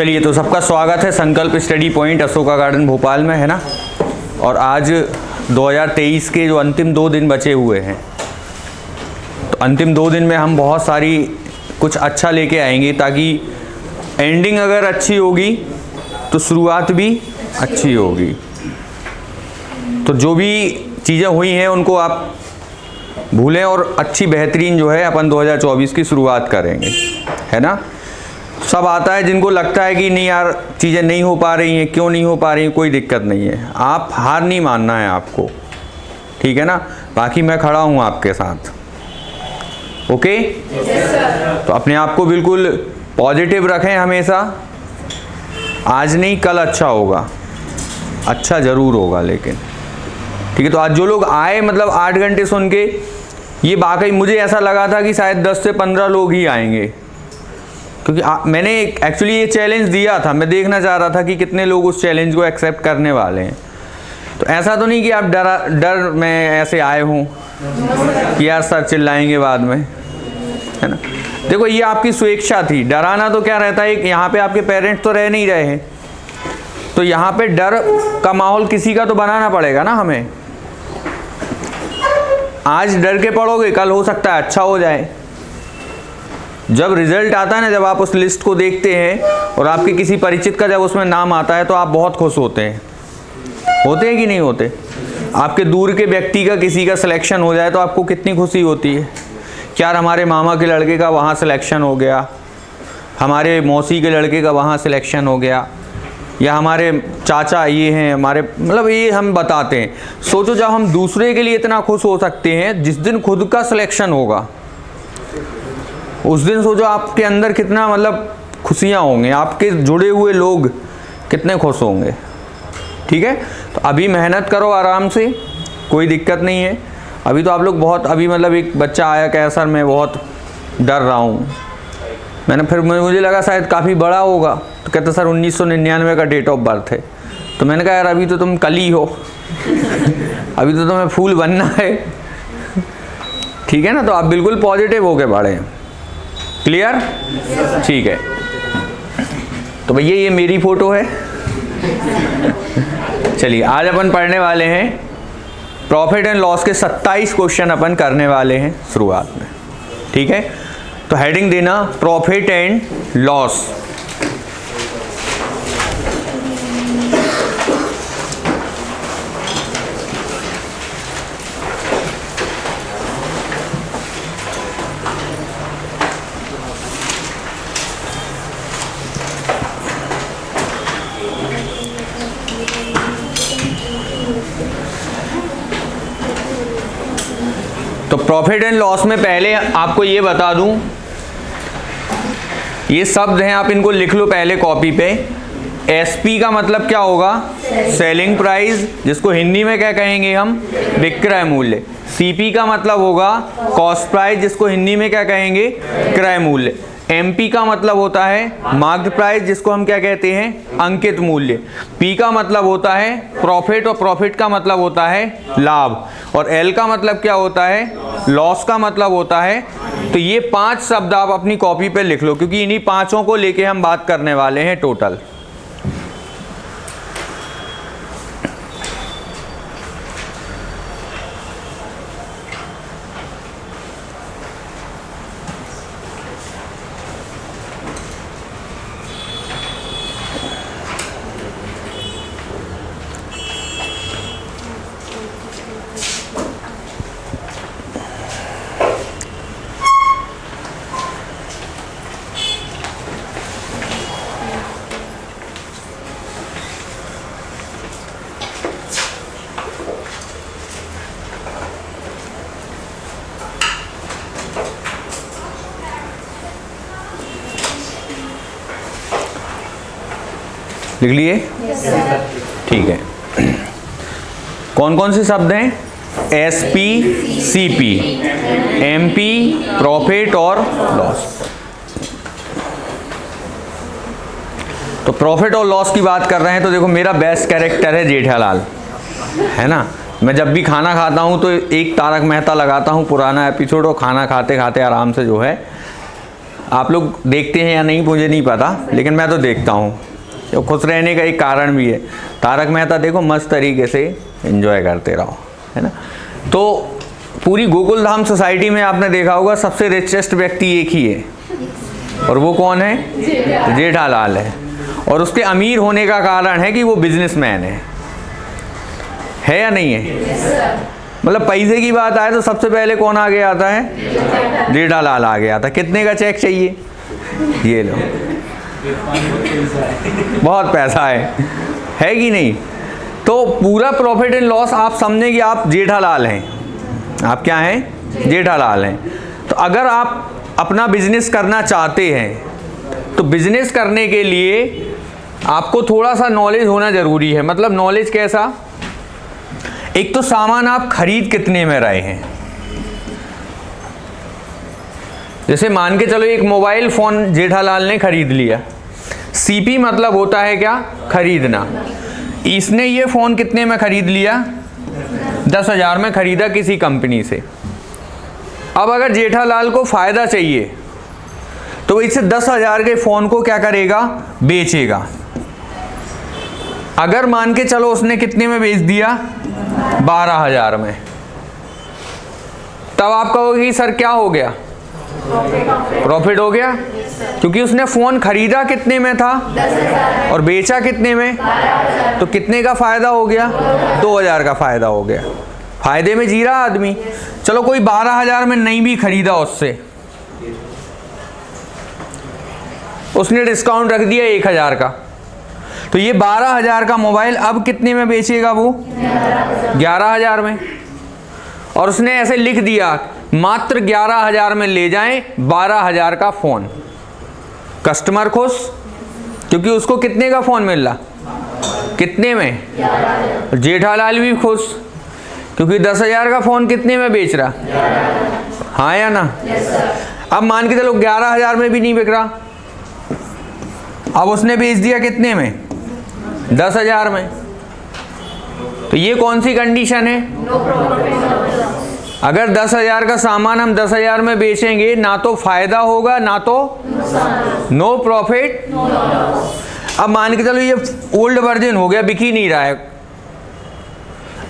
चलिए, तो सबका स्वागत है संकल्प study point Ashoka garden Bhopal में, है ना। और आज 2023 के जो अंतिम 2 दिन बचे हुए हैं, तो अंतिम 2 दिन में हम बहुत सारी कुछ अच्छा लेके आएंगे, ताकि एंडिंग अगर अच्छी होगी तो शुरुआत भी अच्छी होगी। तो जो भी चीज़ें हुई हैं उनको आप भूलें और अच्छी बेहतरीन जो है अपन 2024 की शुरुआत करेंगे, है ना। सब आता है जिनको लगता है कि नहीं यार चीज़ें नहीं हो पा रही हैं, क्यों नहीं हो पा रही हैं, कोई दिक्कत नहीं है, आप हार नहीं मानना है आपको, ठीक है ना। बाकी मैं खड़ा हूँ आपके साथ, ओके। तो अपने आप को बिल्कुल पॉजिटिव रखें हमेशा। आज नहीं कल अच्छा होगा, अच्छा ज़रूर होगा, लेकिन ठीक है। तो आज जो लोग आए, मतलब 8 घंटे सुन के, ये वाकई मुझे ऐसा लगा था कि शायद 10 से 15 लोग ही आएंगे, क्योंकि मैंने एक्चुअली ये चैलेंज दिया था। मैं देखना चाह रहा था कि कितने लोग उस चैलेंज को एक्सेप्ट करने वाले हैं। तो ऐसा तो नहीं कि आप डर में ऐसे आए हों कि यार सर चिल्लाएंगे बाद में, है ना। देखो, ये आपकी स्वेच्छा थी। डराना तो क्या रहता है, यहाँ पे आपके पेरेंट्स तो रह नहीं रहे हैं, तो यहाँ पे डर का माहौल किसी का तो बनाना पड़ेगा ना हमें। आज डर के पढ़ोगे, कल हो सकता है अच्छा हो जाए। जब रिजल्ट आता है ना, जब आप उस लिस्ट को देखते हैं और आपके किसी परिचित का जब उसमें नाम आता है, तो आप बहुत खुश होते हैं कि नहीं होते। आपके दूर के व्यक्ति का किसी का सिलेक्शन हो जाए तो आपको कितनी खुशी होती है कि यार हमारे मामा के लड़के का वहाँ सिलेक्शन हो गया, हमारे मौसी के लड़के का वहाँ सिलेक्शन हो गया, या हमारे चाचा ये हैं, हमारे, मतलब ये हम बताते हैं। सोचो, जब हम दूसरे के लिए इतना खुश हो सकते हैं, जिस दिन खुद का सिलेक्शन होगा उस दिन सोचो आपके अंदर कितना, मतलब खुशियाँ होंगे, आपके जुड़े हुए लोग कितने खुश होंगे, ठीक है। तो अभी मेहनत करो आराम से, कोई दिक्कत नहीं है। अभी तो आप लोग बहुत, अभी मतलब एक बच्चा आया कह सर मैं बहुत डर रहा हूँ। मुझे लगा शायद काफ़ी बड़ा होगा, तो कहता सर 1999 का डेट ऑफ बर्थ है। तो मैंने कहा यार अभी तो तुम कली हो अभी तो तुम्हें फूल बनना है, ठीक है ना। तो आप बिल्कुल पॉजिटिव होके पढ़ें, क्लियर, ठीक है। तो भैया ये मेरी फ़ोटो है चलिए, आज अपन पढ़ने वाले हैं प्रॉफिट एंड लॉस के 27 क्वेश्चन अपन करने वाले हैं शुरुआत में, ठीक है। तो हेडिंग देना प्रॉफिट एंड लॉस। तो प्रॉफिट एंड लॉस में पहले आपको ये बता दूं, ये शब्द हैं, आप इनको लिख लो पहले कॉपी पे। एसपी का मतलब क्या होगा, सेलिंग प्राइस, जिसको हिंदी में क्या कहेंगे हम, विक्रय मूल्य। सीपी का मतलब होगा कॉस्ट प्राइस, जिसको हिंदी में क्या कहेंगे, क्रय मूल्य। एमपी का मतलब होता है मार्केट प्राइस, जिसको हम क्या कहते हैं, अंकित मूल्य। पी का मतलब होता है प्रॉफिट, और प्रॉफिट का मतलब होता है लाभ। और एल का मतलब क्या होता है, लॉस का मतलब होता है। तो ये 5 शब्द आप अपनी कॉपी पे लिख लो, क्योंकि इन्हीं 5 को लेके हम बात करने वाले हैं टोटल। लिख लिए, ठीक है। कौन कौन से शब्द हैं, एसपी, सीपी, एमपी, प्रॉफिट और लॉस। तो प्रॉफिट और लॉस की बात कर रहे हैं, तो देखो मेरा बेस्ट कैरेक्टर है जेठालाल, है ना। मैं जब भी खाना खाता हूँ तो एक तारक मेहता लगाता हूँ, पुराना एपिसोड, और खाना खाते खाते आराम से जो है आप लोग देखते हैं या नहीं मुझे नहीं पता, लेकिन मैं तो देखता हूँ। तो खुश रहने का एक कारण भी है। तारक मेहता देखो, मस्त तरीके से एंजॉय करते रहो, है ना। तो पूरी गोकुल धाम सोसाइटी में आपने देखा होगा सबसे रिचेस्ट व्यक्ति एक ही है, और वो कौन है? जेठालाल है। और उसके अमीर होने का कारण है कि वो बिजनेसमैन है या नहीं है? मतलब पैसे की बात आए तो सबसे पहले कौन आगे आता है? जेठालाल आगे आता है। कितने का चेक चाहिए? ये लो, बहुत पैसा है कि नहीं? तो पूरा प्रॉफिट एंड लॉस आप समझें कि आप जेठालाल हैं। आप क्या हैं? जेठालाल हैं। तो अगर आप अपना बिजनेस करना चाहते हैं तो बिजनेस करने के लिए आपको थोड़ा सा नॉलेज होना ज़रूरी है। मतलब नॉलेज कैसा? एक तो सामान आप खरीद कितने में रहे हैं। जैसे मान के चलो एक मोबाइल फ़ोन जेठालाल ने खरीद लिया। सीपी मतलब होता है क्या? खरीदना। इसने ये फ़ोन कितने में खरीद लिया? 10,000 में खरीदा किसी कंपनी से। अब अगर जेठालाल को फ़ायदा चाहिए तो इससे 10,000 के फ़ोन को क्या करेगा? बेचेगा। अगर मान के चलो उसने कितने में बेच दिया? 12,000 में, तब आप कहोगे कि सर क्या हो गया? प्रॉफिट हो गया, क्योंकि उसने फ़ोन खरीदा कितने में था और बेचा कितने में, तो कितने का फ़ायदा हो गया? 2,000 का फ़ायदा हो गया। फ़ायदे में जी रहा आदमी। चलो कोई 12,000 में नहीं भी खरीदा उससे, उसने डिस्काउंट रख दिया 1,000 का, तो ये 12,000 का मोबाइल अब कितने में बेचेगा वो? 11,000 में। और उसने ऐसे लिख दिया मात्र 11,000 में ले जाएं 12,000 का फ़ोन। कस्टमर खुश, क्योंकि उसको कितने का फ़ोन मिल रहा? कितने में? जेठालाल भी खुश, क्योंकि 10,000 का फ़ोन कितने में बेच रहा? हाँ या ना? अब मान के चलो 11,000 में भी नहीं बिक रहा, अब उसने बेच दिया कितने में? 10,000 में। तो ये कौन सी कंडीशन है? अगर 10,000 का सामान हम 10,000 में बेचेंगे, ना तो फायदा होगा ना तो नो प्रॉफिट। अब मान के चलो ये ओल्ड वर्जन हो गया, बिक ही नहीं रहा है।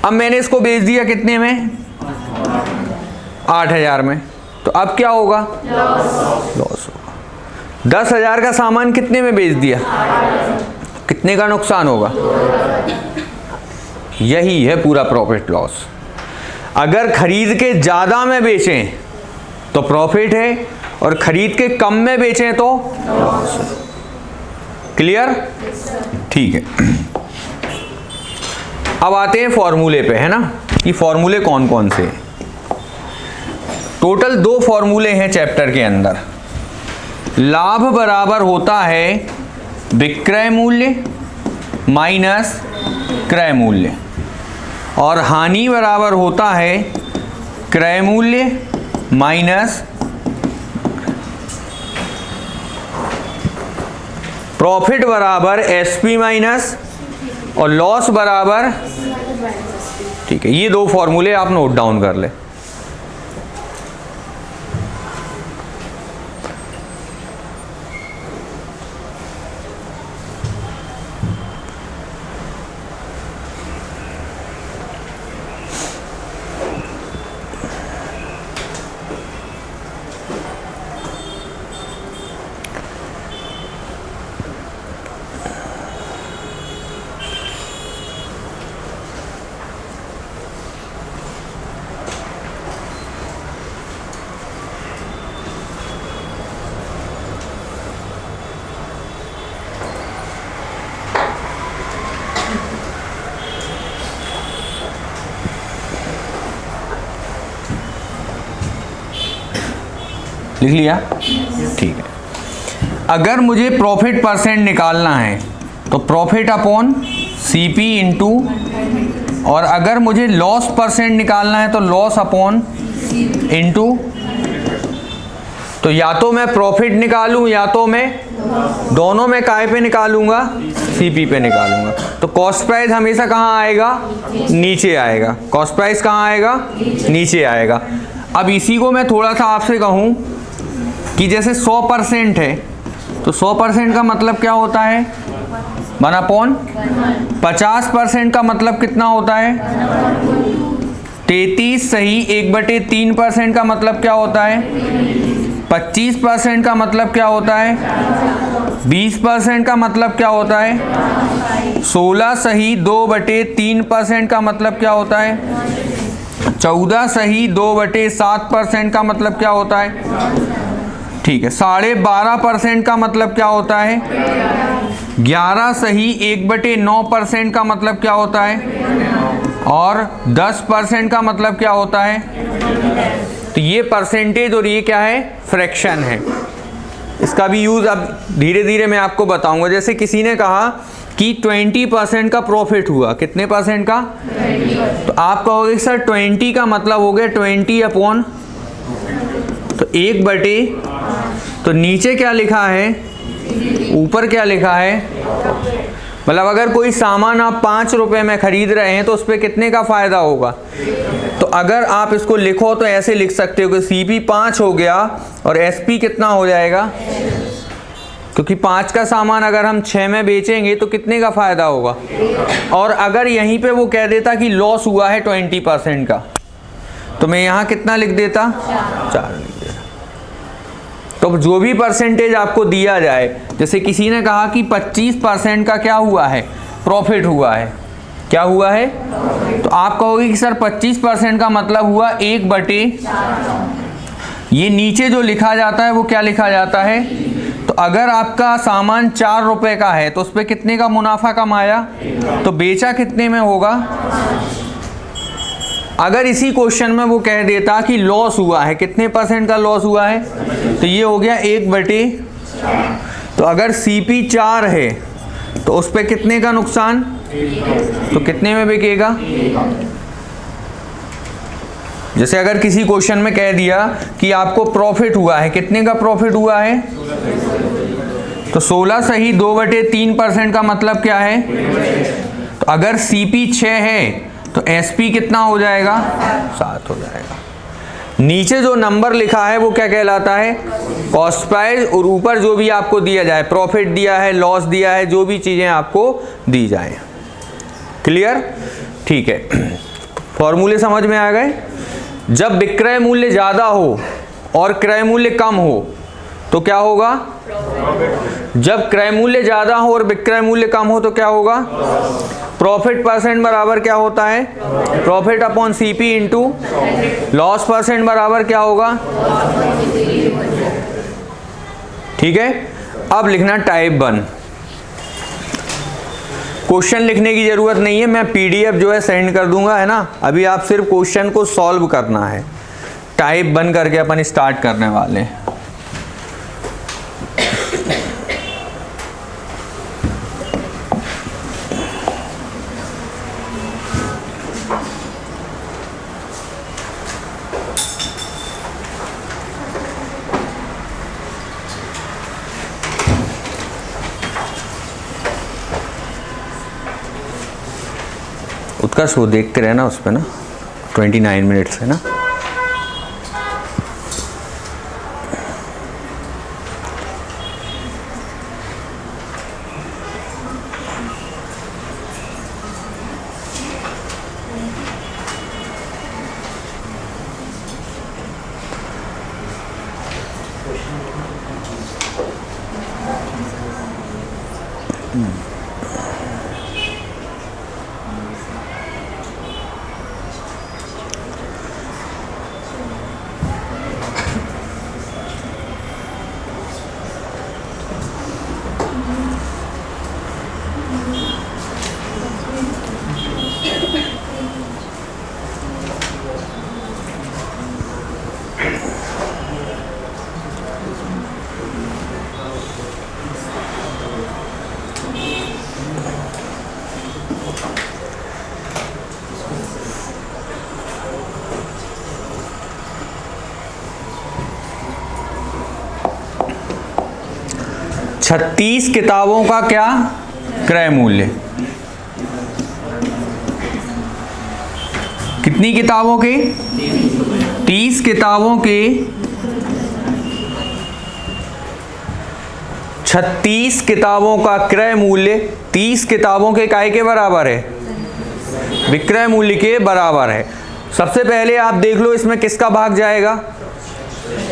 अब मैंने इसको बेच दिया कितने में? 8,000 में। तो अब क्या होगा? लॉस होगा। 10,000 का सामान कितने में बेच दिया? कितने का नुकसान होगा? यही है पूरा प्रॉफिट लॉस। अगर खरीद के ज़्यादा में बेचें तो प्रॉफिट है, और खरीद के कम में बेचें तो लॉस। क्लियर? ठीक है। अब आते हैं फॉर्मूले पे, है ना, कि फॉर्मूले कौन कौन से हैं। टोटल 2 फॉर्मूले हैं चैप्टर के अंदर। लाभ बराबर होता है विक्रय मूल्य माइनस क्रय मूल्य, और हानि बराबर होता है क्रय मूल्य माइनस प्रॉफिट बराबर एसपी माइनस, और लॉस बराबर, ठीक है। ये 2 फॉर्मूले आप नोट डाउन कर ले। लिख लिया? ठीक है। अगर मुझे प्रॉफिट परसेंट निकालना है तो प्रॉफिट अपॉन सीपी इंटू, और अगर मुझे लॉस परसेंट निकालना है तो लॉस अपॉन इंटू। तो या तो मैं प्रॉफिट निकालूं या तो मैं दोनों में काय पे निकालूंगा? सीपी पे निकालूंगा। तो कॉस्ट प्राइस हमेशा कहाँ आएगा? नीचे आएगा। कॉस्ट प्राइस कहाँ आएगा? नीचे आएगा। अब इसी को मैं थोड़ा सा आपसे कहूँ कि जैसे 100% है तो 100% का मतलब क्या होता है 1/, 50% का मतलब कितना होता है 33 सही 1/3% का मतलब क्या होता है 25% का मतलब क्या होता है 20% का मतलब क्या होता है 16 सही 2/3% का मतलब क्या होता है 14 सही 2/7% का मतलब क्या होता है, ठीक है। 12.5% का मतलब क्या होता है 11 सही 1/9% का मतलब क्या होता है और 10% का मतलब क्या होता है। तो ये परसेंटेज और ये क्या है फ्रैक्शन है। इसका भी यूज़ अब धीरे धीरे मैं आपको बताऊंगा। जैसे किसी ने कहा कि 20% का प्रॉफिट हुआ, कितने परसेंट का 20। तो आप कहोगे सर 20 का मतलब हो गया 20 तो 1/, तो नीचे क्या लिखा है ऊपर क्या लिखा है, मतलब अगर कोई सामान आप 5 रुपए में खरीद रहे हैं तो उस पर कितने का फायदा होगा। तो अगर आप इसको लिखो तो ऐसे लिख सकते हो कि CP 5 हो गया और SP कितना हो जाएगा, क्योंकि 5 का सामान अगर हम 6 में बेचेंगे तो कितने का फायदा होगा। और अगर यहीं पे वो कह देता कि लॉस हुआ है 20% का, तो मैं यहाँ कितना लिख देता 4 लिख देता। तो जो भी परसेंटेज आपको दिया जाए, जैसे किसी ने कहा कि 25% का क्या हुआ है प्रॉफिट हुआ है, क्या हुआ है, तो आप कहोगे कि सर 25% का मतलब हुआ 1/, ये नीचे जो लिखा जाता है वो क्या लिखा जाता है। तो अगर आपका सामान 4 रुपए का है तो उस पर कितने का मुनाफा कमाया, तो बेचा कितने में होगा। अगर इसी क्वेश्चन में वो कह देता कि लॉस हुआ है, कितने % का लॉस हुआ है, तो ये हो गया 1/, तो अगर CP 4 है तो उस पर कितने का नुकसान, तो कितने में बिकेगा। जैसे अगर किसी क्वेश्चन में कह दिया कि आपको प्रॉफिट हुआ है, कितने का प्रॉफिट हुआ है, तो 16 सही 2/3% का मतलब क्या है। तो अगर CP 6 है तो SP कितना हो जाएगा 7 हो जाएगा। नीचे जो नंबर लिखा है वो क्या कहलाता है कॉस्ट प्राइस, और ऊपर जो भी आपको दिया जाए, प्रॉफिट दिया है, लॉस दिया है, जो भी चीज़ें आपको दी जाए। क्लियर, ठीक है। फॉर्मूले समझ में आ गए। जब विक्रय मूल्य ज़्यादा हो और क्रय मूल्य कम हो तो क्या होगा, जब क्रय मूल्य ज़्यादा हो और विक्रय मूल्य कम हो तो क्या होगा, प्रॉफिट % बराबर क्या होता है profit upon CP into loss % बराबर क्या होगा, ठीक है। अब लिखना टाइप 1। क्वेश्चन लिखने की जरूरत नहीं है, मैं PDF जो है सेंड कर दूंगा, है ना। अभी आप सिर्फ क्वेश्चन को सॉल्व करना है। टाइप 1 करके अपन स्टार्ट करने वाले हैं। उत्कर्ष वो देखते रहना उस पर ना, 29 मिनट्स है ना। छत्तीस किताबों का क्या क्रय मूल्य, कितनी किताबों के 30 किताबों के 36 किताबों का क्रय मूल्य 30 किताबों के काय के बराबर है, विक्रय मूल्य के बराबर है। सबसे पहले आप देख लो इसमें किसका भाग जाएगा,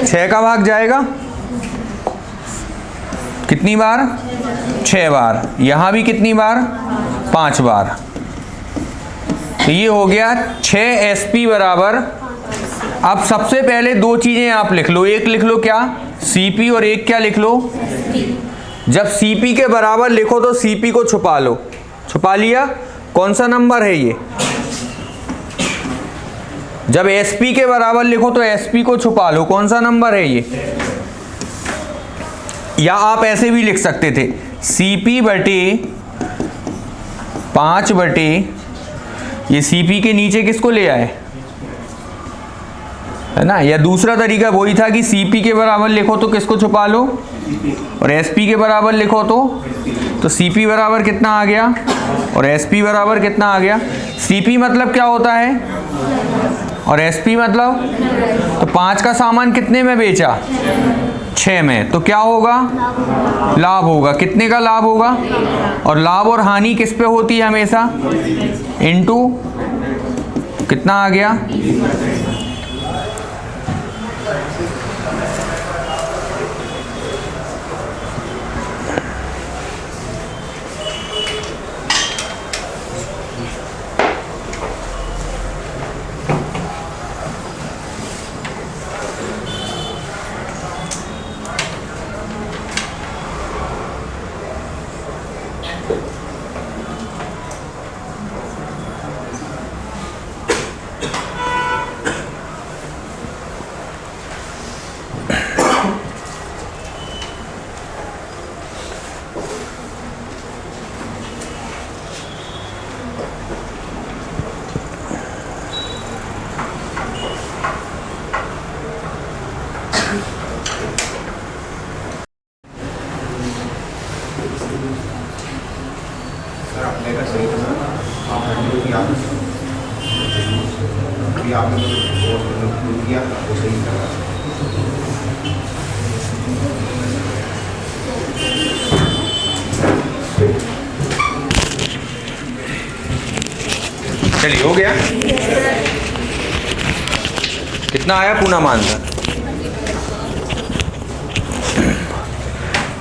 6 का भाग जाएगा। कितनी बार, 6 बार। यहां भी कितनी बार, 5 बार। तो ये हो गया 6 SP बराबर। अब सबसे पहले दो चीजें आप लिख लो, एक लिख लो क्या, CP, और एक क्या लिख लो। जब CP के बराबर लिखो तो CP को छुपा लो, छुपा लिया। कौन सा नंबर है ये। जब SP के बराबर लिखो तो SP को छुपा लो, कौन सा नंबर है ये। या आप ऐसे भी लिख सकते थे, CP बटे 5 बटे, ये CP के नीचे किसको ले आए, है ना। या दूसरा तरीका वही था कि CP के बराबर लिखो तो किसको छुपा लो, और SP के बराबर लिखो तो CP बराबर कितना आ गया और SP बराबर कितना आ गया। CP मतलब क्या होता है और SP मतलब, तो 5 का सामान कितने में बेचा, 6 में, तो क्या होगा, लाभ होगा। कितने का लाभ होगा, और लाभ और हानि किस पे होती है हमेशा, इनटू कितना आ गया, चलिए हो गया। कितना आया पूना मानधन,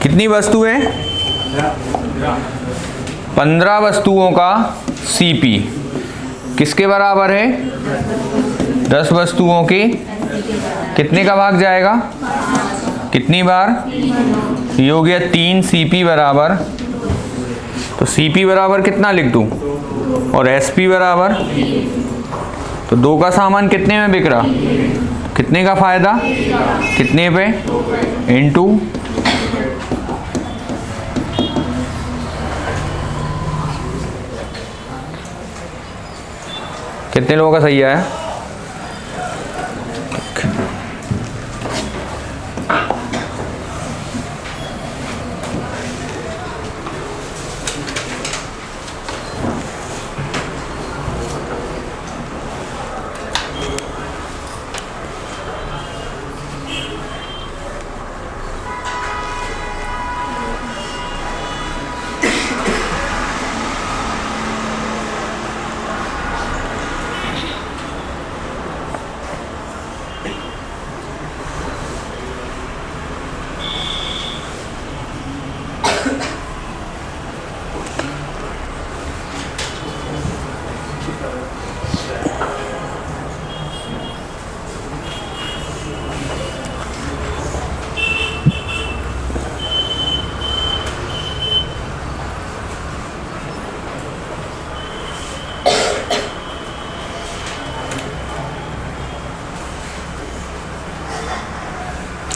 कितनी वस्तुएं, 15 वस्तुओं का CP किसके बराबर है, 10 वस्तुओं के कितने का भाग जाएगा, कितनी बार, ये हो गया 3 CP बराबर। तो CP बराबर कितना लिख दूं, और SP बराबर, तो 2 का सामान कितने में बिक रहा, कितने का फायदा, कितने पे, इनटू कितने लोगों का सही आया।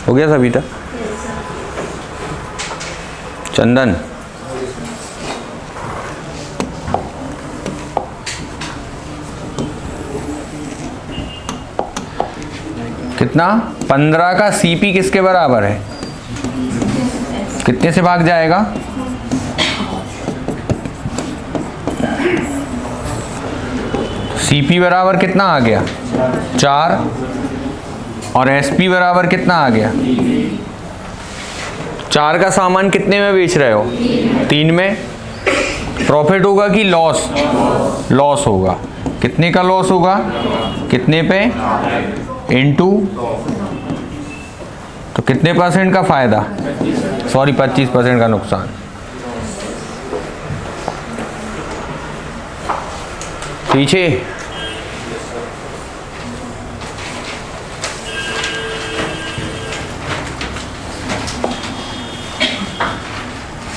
हो गया सभी तक। चंदन कितना, 15 का CP किसके बराबर है, कितने से भाग जाएगा, CP बराबर कितना आ गया, 4, और SP बराबर कितना आ गया, 4 का सामान कितने में बेच रहे हो? 3 में। प्रॉफिट होगा कि लॉस? लॉस होगा। कितने का लॉस होगा? कितने पे? इनटू, तो कितने % का फायदा? सॉरी 25% का नुकसान। पीछे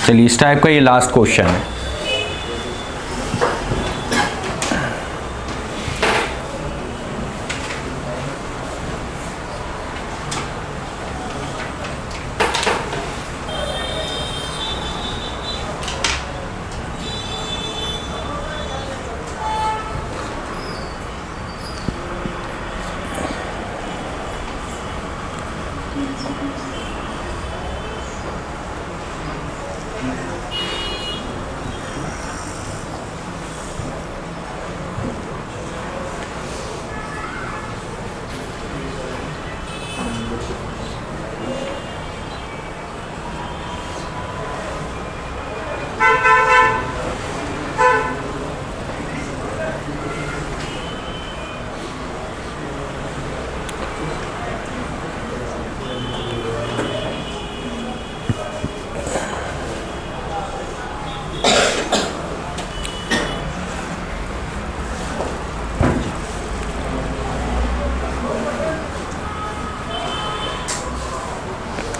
चलिए, इस टाइप का ये लास्ट क्वेश्चन है।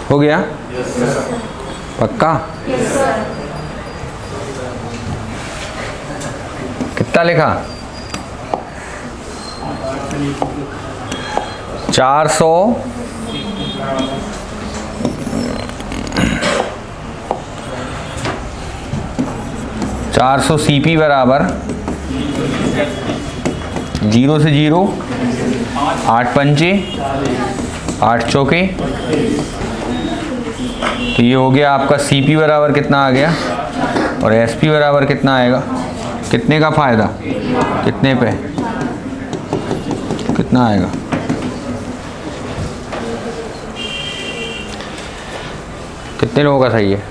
हो गया? पक्का? कितना लिखा? 400 400 CP बराबर 0 से 0, 8 पंचे 8 चौके। तो ये हो गया आपका CP बराबर कितना आ गया, और SP बराबर कितना आएगा? कितने का फायदा? कितने पे? कितना आएगा? कितने लोगों का सही है?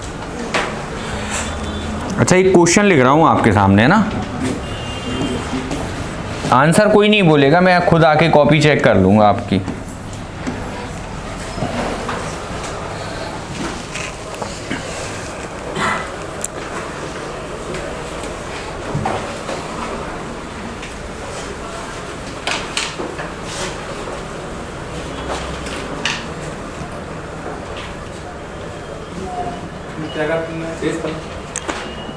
अच्छा, एक क्वेश्चन लिख रहा हूँ आपके सामने ना, आंसर कोई नहीं बोलेगा, मैं खुद आके कॉपी चेक कर लूँगा आपकी।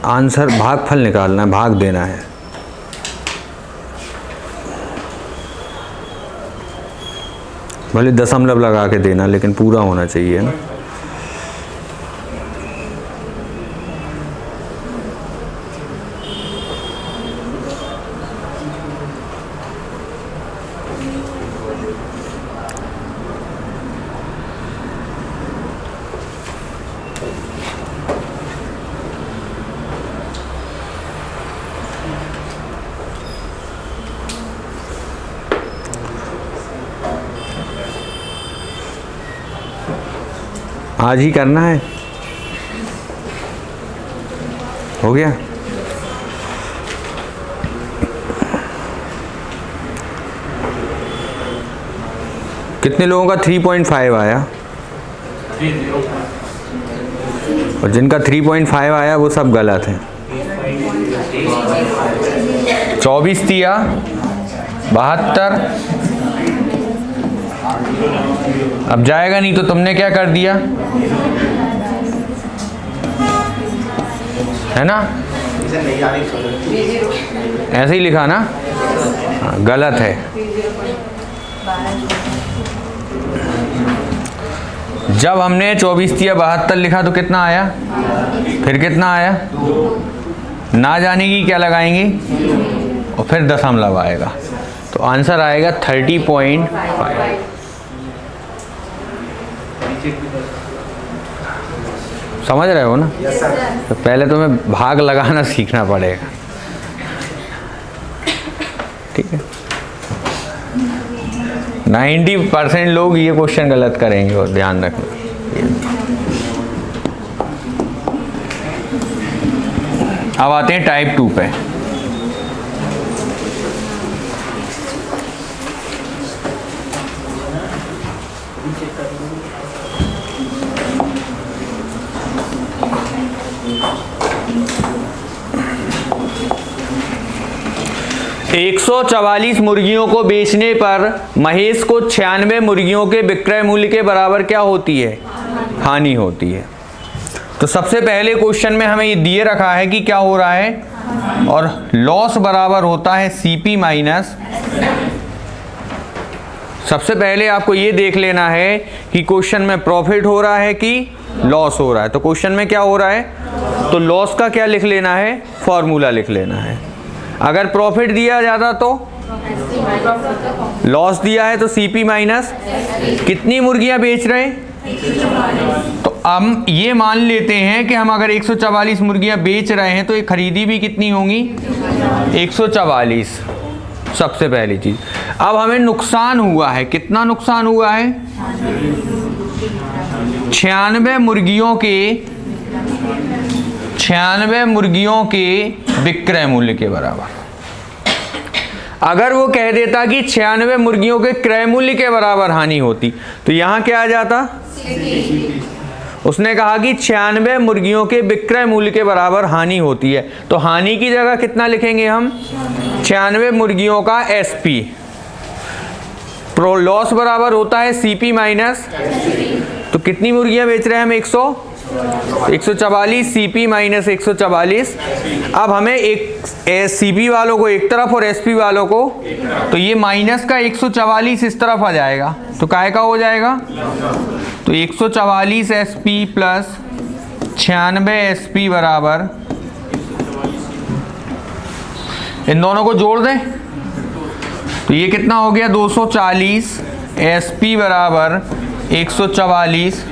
आंसर भागफल निकालना है, भाग देना है। भले दशमलव लगा के देना, लेकिन पूरा होना चाहिए ना। आज ही करना है। हो गया? कितने लोगों का 3.5 आया? और जिनका 3.5 आया वो सब गलत है। 24 दिया, 72। अब जाएगा नहीं तो तुमने क्या कर दिया, है ना? ऐसे ही लिखा ना? गलत है। जब हमने 24 दिया 72 लिखा तो कितना आया? फिर कितना आया? ना जाने की क्या लगाएंगे, और फिर दशमलव आएगा, तो आंसर आएगा 30.5। समझ रहे हो ना? तो पहले तुम्हें भाग लगाना सीखना पड़ेगा, ठीक है? 90% लोग ये क्वेश्चन गलत करेंगे, और ध्यान रखना। अब आते हैं टाइप 2 पे। एक 144 मुर्गियों को बेचने पर महेश को 96 मुर्गियों के विक्रय मूल्य के बराबर क्या होती है? हानि होती है। तो सबसे पहले क्वेश्चन में हमें ये दिए रखा है कि क्या हो रहा है, और लॉस बराबर होता है सीपी माइनस। सबसे पहले आपको ये देख लेना है कि क्वेश्चन में प्रॉफिट हो रहा है कि लॉस हो रहा है। तो क्वेश्चन में क्या हो रहा है, तो लॉस का क्या लिख लेना है, फॉर्मूला लिख लेना है। अगर प्रॉफिट दिया जाता तो लॉस दिया है तो सीपी माइनस कितनी मुर्गियां बेच रहे हैं, तो हम ये मान लेते हैं कि हम अगर 144 मुर्गियां बेच रहे हैं तो ये खरीदी भी कितनी होंगी, 144। सबसे पहली चीज। अब हमें नुकसान हुआ है, कितना नुकसान हुआ है, 96 मुर्गियों के विक्रय मूल्य के बराबर। अगर वो कह देता कि 96 मुर्गियों के क्रय मूल्य के बराबर हानि होती, तो यहां क्या आ जाता, उसने कहा कि 96 मुर्गियों के विक्रय मूल्य के बराबर हानि होती है, तो हानि की जगह कितना लिखेंगे हम, 96 मुर्गियों का एसपी। प्रो लॉस बराबर होता है सीपी माइनस, तो कितनी मुर्गियां बेच रहे हैं हम, 144, सीपी माइनस 144। अब हमें एक सीपी वालों को एक तरफ और एसपी वालों को, तो ये माइनस का 144 इस तरफ आ जाएगा, तो काय का हो जाएगा, तो 144 एसपी प्लस 96 एसपी बराबर, इन दोनों को जोड़ दें तो ये कितना हो गया, 240 एसपी बराबर 144,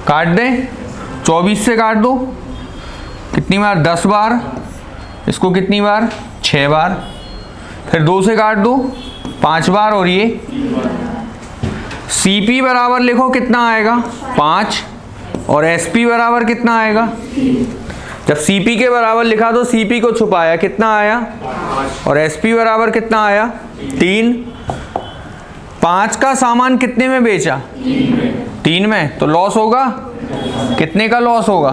काट दें, 24 से काट दो, कितनी बार, 10 बार, इसको कितनी बार, 6 बार, फिर 2 से काट दो 5 बार, और ये सीपी बराबर लिखो कितना आएगा, 5, और एसपी बराबर कितना आएगा, जब सीपी के बराबर लिखा तो सीपी को छुपाया, कितना आया, और एसपी बराबर कितना आया, 3। 5 का सामान कितने में बेचा, 3 में, तो लॉस होगा, कितने का लॉस होगा,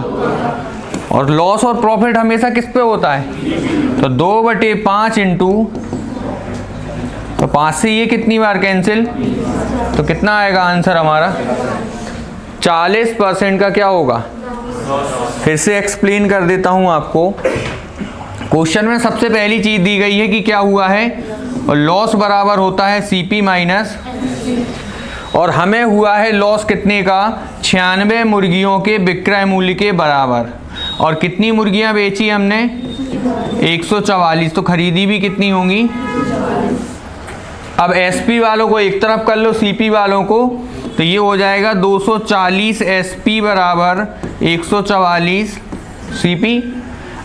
और लॉस और प्रॉफिट हमेशा किस पे होता है, तो 2/5 इंटू, तो 5 से ये कितनी बार कैंसिल, तो कितना आएगा आंसर हमारा, 40% का क्या होगा। फिर से एक्सप्लेन कर देता हूं आपको। क्वेश्चन में सबसे पहली चीज दी गई है कि क्या हुआ है, और लॉस बराबर होता है सीपी माइनस, और हमें हुआ है लॉस कितने का, 96 मुर्गियों के विक्रय मूल्य के बराबर, और कितनी मुर्गियां बेची हमने, 144, तो खरीदी भी कितनी होंगी। अब एसपी वालों को एक तरफ कर लो, सीपी वालों को, तो ये हो जाएगा 240 एसपी बराबर 144 सीपी।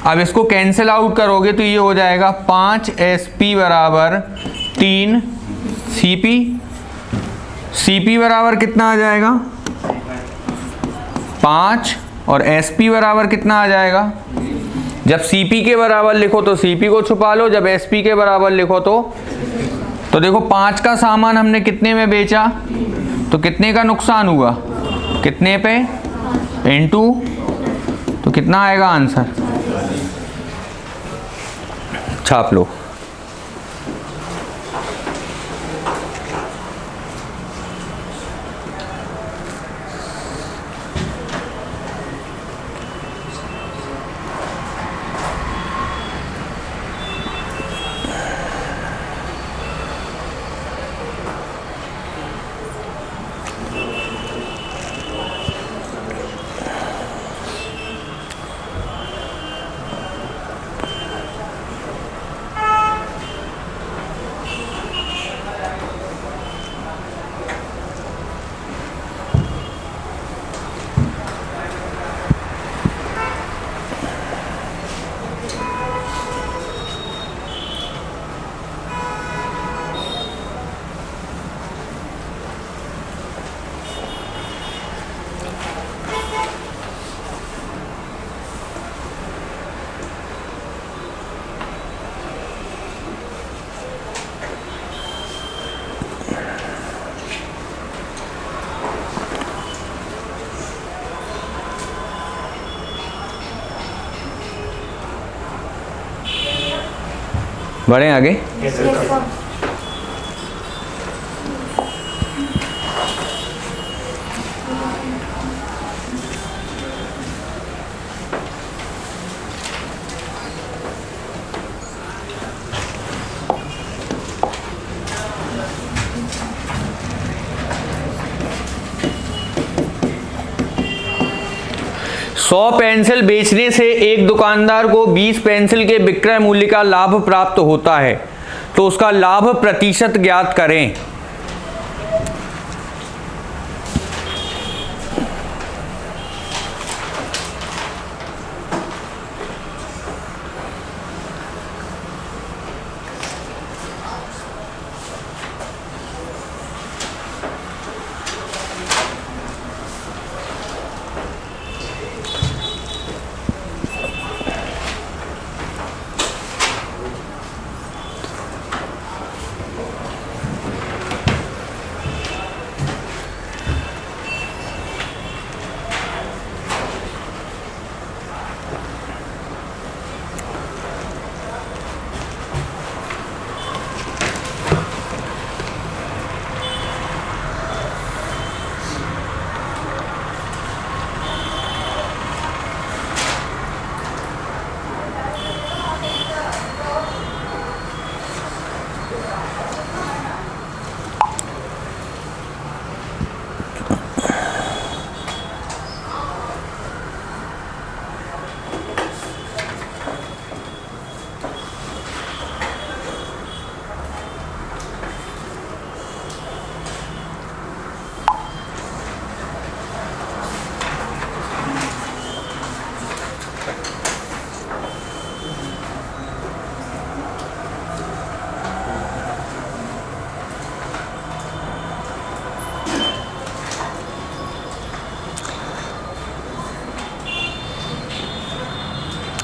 अब इसको कैंसिल आउट करोगे तो ये हो जाएगा 5 एसपी बराबर 3 सीपी। सीपी बराबर कितना आ जाएगा, 5, और एसपी बराबर कितना आ जाएगा, जब सीपी के बराबर लिखो तो सीपी को छुपा लो, जब एसपी के बराबर लिखो तो देखो 5 का सामान हमने कितने में बेचा, तो कितने का नुकसान हुआ, कितने पे, इनटू, तो कितना आएगा आंसर, छाप लो। बढ़े आगे। सौ पेंसिल बेचने से एक दुकानदार को 20 पेंसिल के विक्रय मूल्य का लाभ प्राप्त होता है, तो उसका लाभ प्रतिशत ज्ञात करें।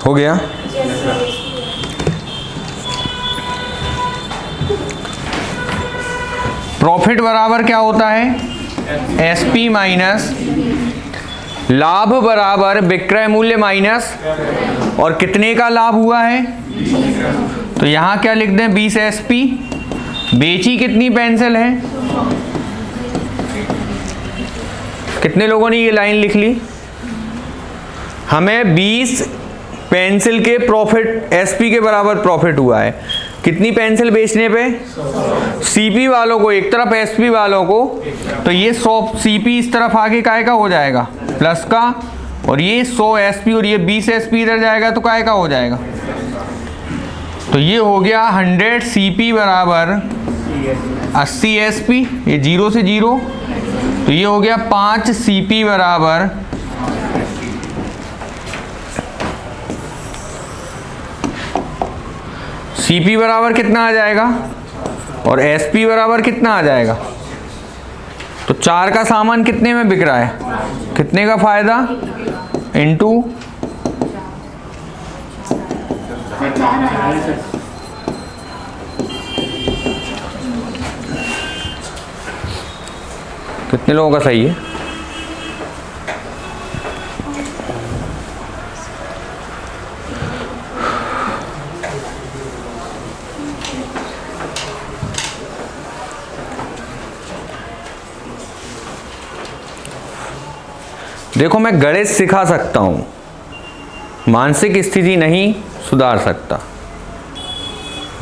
हो गया। प्रॉफिट बराबर क्या होता है? एसपी माइनस लाभ बराबर विक्रय मूल्य माइनस, और कितने का लाभ हुआ है? तो यहां क्या लिख दें? 20 एसपी। बेची कितनी पेंसिल है? कितने लोगों ने ये लाइन लिख ली? हमें 20 पेंसिल के प्रॉफिट एसपी के बराबर प्रॉफिट हुआ है। कितनी पेंसिल बेचने पे? सीपी वालों को एक तरफ, एसपी वालों को, तो ये 100 सीपी इस तरफ आगे काय का हो जाएगा? प्लस का, और ये 100 एसपी और ये 20 एसपी इधर जाएगा तो काय का हो जाएगा? तो ये हो गया 100 सीपी बराबर 80 एसपी, ये 0 से 0, तो ये हो गया 5 सीपी बराबर सीपी बराबर कितना आ जाएगा और एसपी बराबर कितना आ जाएगा? तो 4 का सामान कितने में बिक रहा है? कितने का फायदा? इनटू कितने लोगों का सही है? देखो, मैं गणित सिखा सकता हूँ, मानसिक स्थिति नहीं सुधार सकता।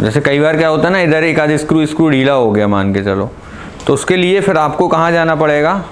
जैसे कई बार क्या होता है ना, इधर एक आध स्क्रू ढीला हो गया मान के चलो, तो उसके लिए फिर आपको कहाँ जाना पड़ेगा?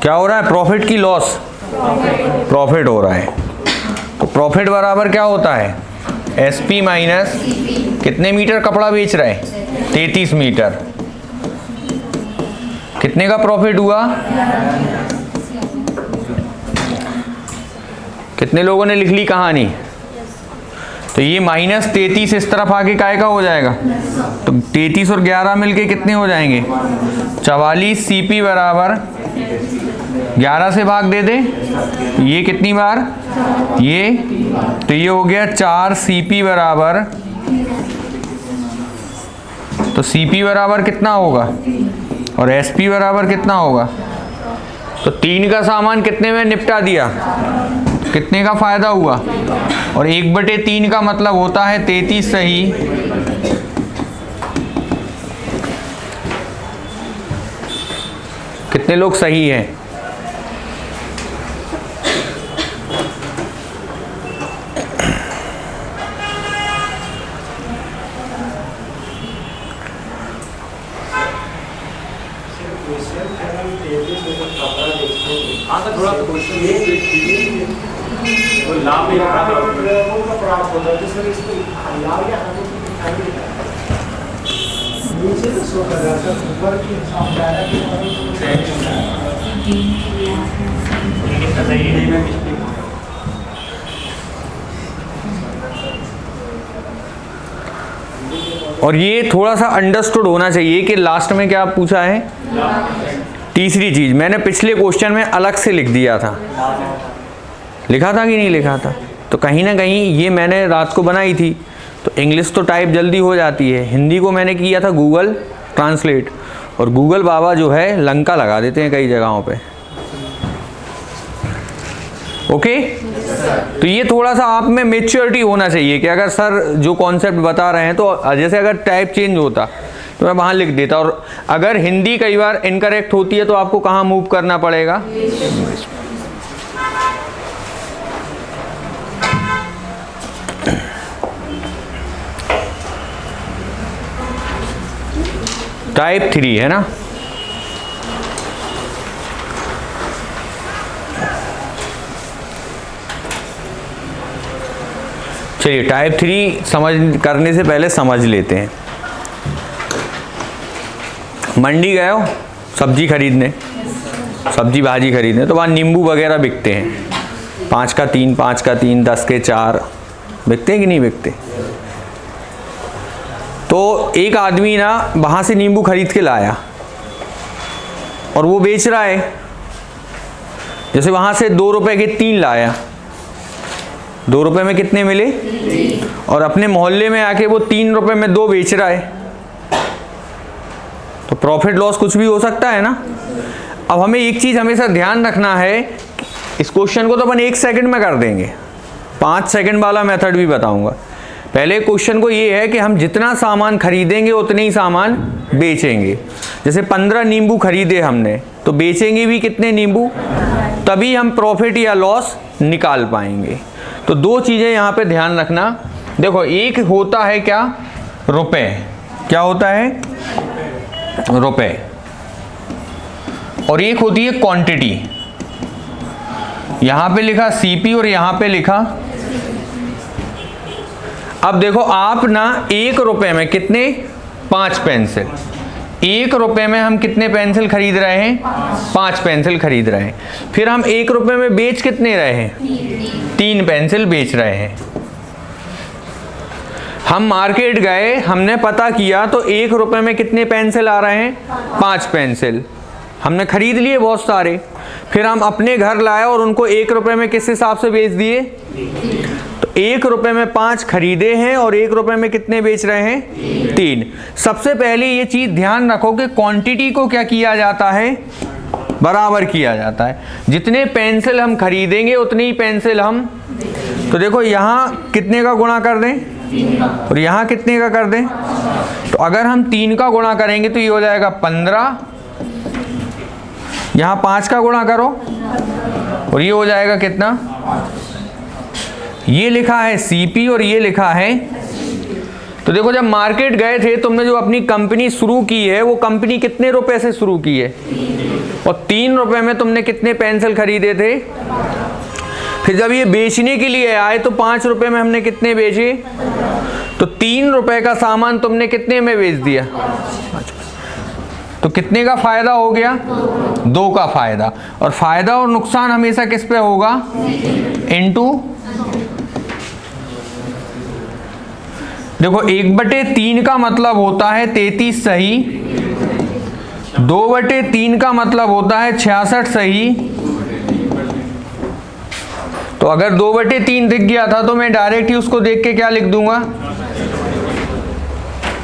क्या हो रहा है, प्रॉफिट की लॉस, प्रॉफिट हो रहा है। तो प्रॉफिट बराबर क्या होता है, एसपी माइनस कितने मीटर कपड़ा बेच रहा है, 33 मीटर। कितने का प्रॉफिट हुआ, कितने लोगों ने लिख ली कहानी। तो ये माइनस 33 इस तरफ आके काय का हो जाएगा, तो 33 और 11 मिलके कितने हो जाएंगे, 44 सीपी बराबर 11 से भाग दे दे, ये कितनी बार, ये, तो ये हो गया 4 सीपी बराबर, तो सीपी बराबर कितना होगा और एसपी बराबर कितना होगा। तो 3 का सामान कितने में निपटा दिया, कितने का फायदा हुआ, और 1/3 का मतलब होता है 33 सही। कितने लोग सही हैं, थोड़ा लाभ नहीं रखा और ये थोड़ा सा अंडरस्टूड होना चाहिए कि लास्ट में क्या पूछा है। तीसरी चीज मैंने पिछले क्वेश्चन में अलग से लिख दिया था, लिखा था कि नहीं लिखा था, तो कहीं ना कहीं ये मैंने रात को बनाई थी, तो इंग्लिश तो टाइप जल्दी हो जाती है, हिंदी को मैंने किया था गूगल ट्रांसलेट, और गूगल बाबा जो है लंका लगा देते हैं कई जगहों पे। ओके, तो ये थोड़ा सा आप में मेच्योरिटी होना चाहिए कि अगर सर जो कॉन्सेप्ट बता रहे हैं, तो जैसे अगर टाइप चेंज होता तो मैं वहाँ लिख देता, और अगर हिंदी कई बार इनकरेक्ट होती है तो आपको कहाँ मूव करना पड़ेगा। टाइप 3 है ना, चलिए टाइप 3 समझ करने से पहले समझ लेते हैं। मंडी गए हो सब्जी खरीदने, सब्जी भाजी खरीदने, तो वहाँ नींबू वगैरह बिकते हैं, 5 का 3, 5 का 3, 10 के 4 बिकते हैं कि नहीं बिकते। तो एक आदमी ना वहाँ से नींबू खरीद के लाया और वो बेच रहा है, जैसे वहाँ से 2 रुपए के 3 लाया, 2 रुपए में कितने मिले, और अपने मोहल्ले में आके वो 3 रुपए में 2 बेच रहा है, तो प्रॉफिट लॉस कुछ भी हो सकता है ना। अब हमें एक चीज़ हमेशा ध्यान रखना है, इस क्वेश्चन को तो अपन 1 सेकंड में कर देंगे, 5 सेकंड वाला मेथड भी बताऊंगा। पहले क्वेश्चन को ये है कि हम जितना सामान खरीदेंगे उतने ही सामान बेचेंगे। जैसे 15 नींबू खरीदे हमने, तो बेचेंगे भी कितने नींबू, तभी हम प्रॉफिट या लॉस निकाल पाएंगे। तो 2 चीज़ें यहाँ पे ध्यान रखना। देखो, एक होता है क्या, रुपए, क्या होता है, रुपए, और एक होती है क्वांटिटी। यहां पे लिखा सीपी और यहां पे लिखा। अब देखो आप ना 1 रुपए में कितने, 5 पेंसिल, 1 रुपए में हम कितने पेंसिल खरीद रहे हैं, 5 पेंसिल खरीद रहे हैं। फिर हम 1 रुपए में बेच कितने रहे हैं, 3 पेंसिल बेच रहे हैं। हम मार्केट गए, हमने पता किया तो 1 रुपए में कितने पेंसिल आ रहे हैं, 5 पेंसिल हमने खरीद लिए बहुत सारे। फिर हम अपने घर लाए और उनको 1 रुपए में किस हिसाब से बेच दिए, तो 1 रुपए में 5 खरीदे हैं और 1 रुपए में कितने बेच रहे हैं, 3। सबसे पहले ये चीज ध्यान रखो कि क्वांटिटी को क्या किया जाता है, बराबर किया जाता है। जितने पेंसिल हम खरीदेंगे उतनी ही पेंसिल हम, तो देखो यहाँ कितने का गुणा कर दें और यहाँ कितने का कर दें, तो अगर हम 3 का गुणा करेंगे तो ये हो जाएगा 15, यहाँ 5 का गुणा करो और ये हो जाएगा कितना, ये लिखा है सीपी और ये लिखा है। तो देखो जब मार्केट गए थे, तुमने जो अपनी कंपनी शुरू की है वो कंपनी कितने रुपए से शुरू की है, और 3 रुपए में तुमने कितने पेंसिल खरीदे थे? फिर जब ये बेचने के लिए आए तो 5 रुपए में हमने कितने बेचे? तो 3 रुपए का सामान तुमने कितने में बेच दिया? तो कितने का फायदा हो गया? 2 का फायदा। और फायदा और नुकसान हमेशा किस पे होगा? इनटू। देखो 1/3 का मतलब होता है 33 सही, 2/3 का मतलब होता है 66 सही। तो अगर 2/3 दिख गया था तो मैं डायरेक्ट ही उसको देख के क्या लिख दूंगा?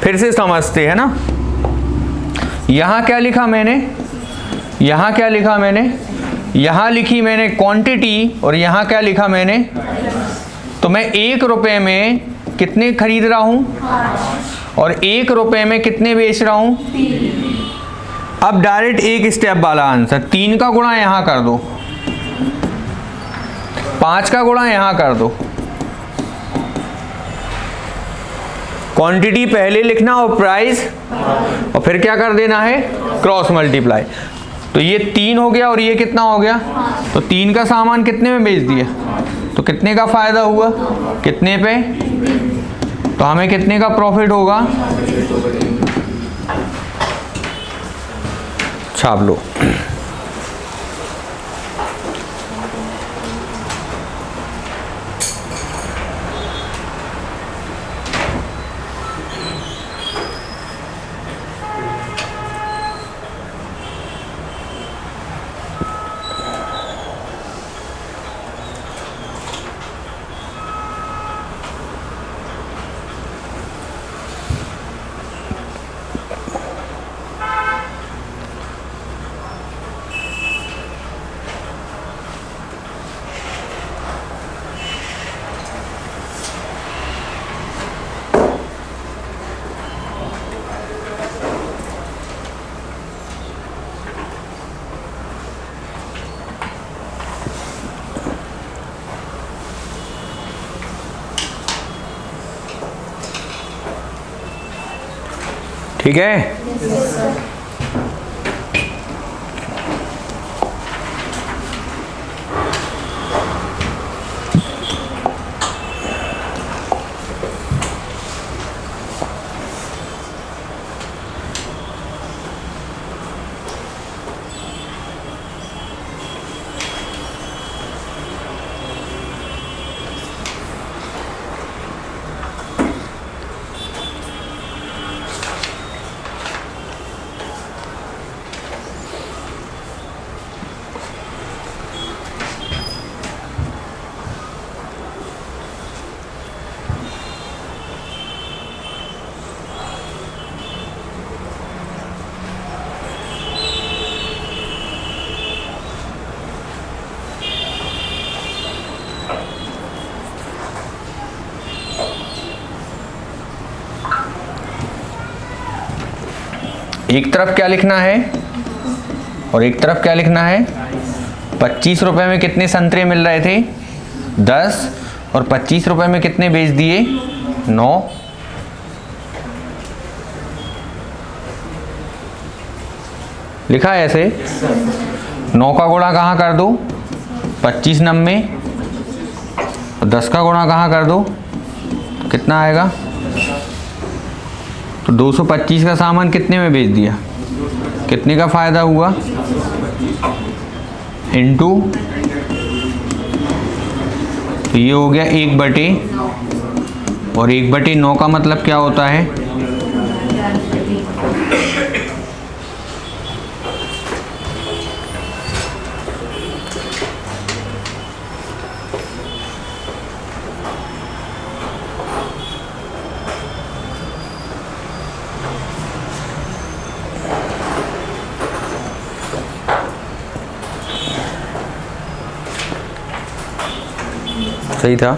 फिर से समझते हैं ना। यहां क्या लिखा मैंने? यहां क्या लिखा मैंने? यहां लिखी मैंने क्वांटिटी और यहां क्या लिखा मैंने? तो मैं 1 रुपए में कितने खरीद रहा हूं और 1 रुपए में कितने बेच रहा हूं? अब डायरेक्ट एक स्टेप वाला आंसर, 3 का गुणा यहां कर दो, 5 का गुणा यहां कर दो। क्वांटिटी पहले लिखना और प्राइस, और फिर क्या कर देना है? Cross multiply. तो ये 3 हो गया और ये कितना हो गया? तो 3 का सामान कितने में बेच दिया? तो कितने का फायदा हुआ? कितने पे? तो हमें कितने का प्रॉफिट होगा? छाप लो। ठीक है? एक तरफ क्या लिखना है और एक तरफ क्या लिखना है? 25 रुपए में कितने संतरे मिल रहे थे? 10। और 25 रुपए में कितने बेच दिए? 9। लिखा है ऐसे। 9 का गुणा कहाँ कर दो? 25 90। और 10 का गुणा कहाँ कर दो? कितना आएगा? तो 225 का सामान कितने में बेच दिया? कितने का फायदा हुआ? इनटू, तो ये हो गया 1/, और 1/9 का मतलब क्या होता है? सही था?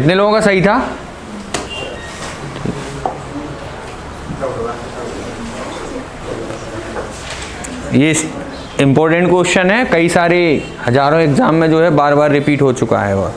कितने लोगों का सही था? ये इम्पोर्टेंट क्वेश्चन है, कई सारे हजारों एग्जाम में जो है बार बार रिपीट हो चुका है। और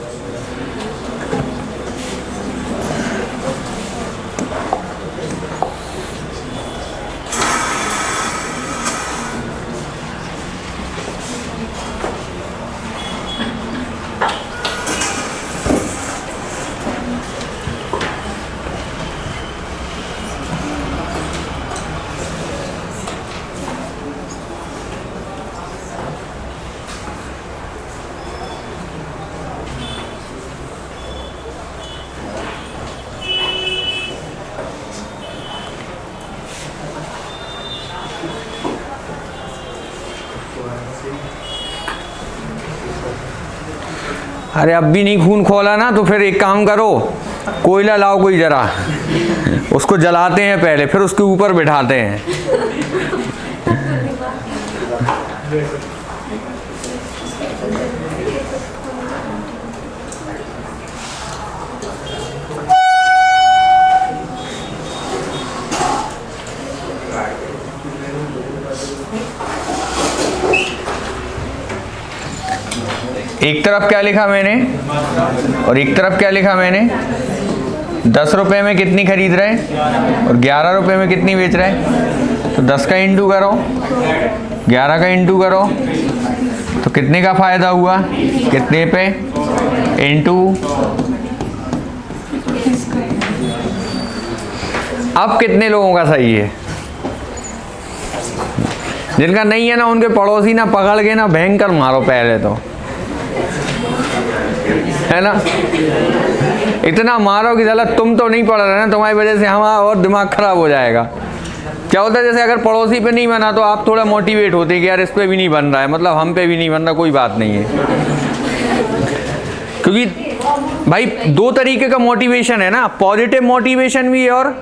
अरे अब भी नहीं खून खोला ना, तो फिर एक काम करो, कोयला लाओ कोई जरा, उसको जलाते हैं पहले, फिर उसके ऊपर बिठाते हैं। एक तरफ क्या लिखा मैंने और एक तरफ क्या लिखा मैंने? 10 रुपये में कितनी खरीद रहे और 11 रुपये में कितनी बेच रहे? तो 10 का इंटू करो, 11 का इंटू करो, तो कितने का फायदा हुआ, कितने पे, इंटू। अब कितने लोगों का सही है? जिनका नहीं है ना, उनके पड़ोसी ना पकड़ के ना भयंकर मारो पहले तो, है ना, इतना मारो कि साला तुम तो नहीं पढ़ रहे ना, तुम्हारी वजह से हमारा और दिमाग खराब हो जाएगा। क्या होता है, जैसे अगर पड़ोसी पे नहीं बना तो आप थोड़ा मोटिवेट होते कि यार इस पे भी नहीं बन रहा है, मतलब हम पे भी नहीं बन रहा, कोई बात नहीं है। क्योंकि भाई दो तरीके का मोटिवेशन है ना, पॉजिटिव मोटिवेशन भी है और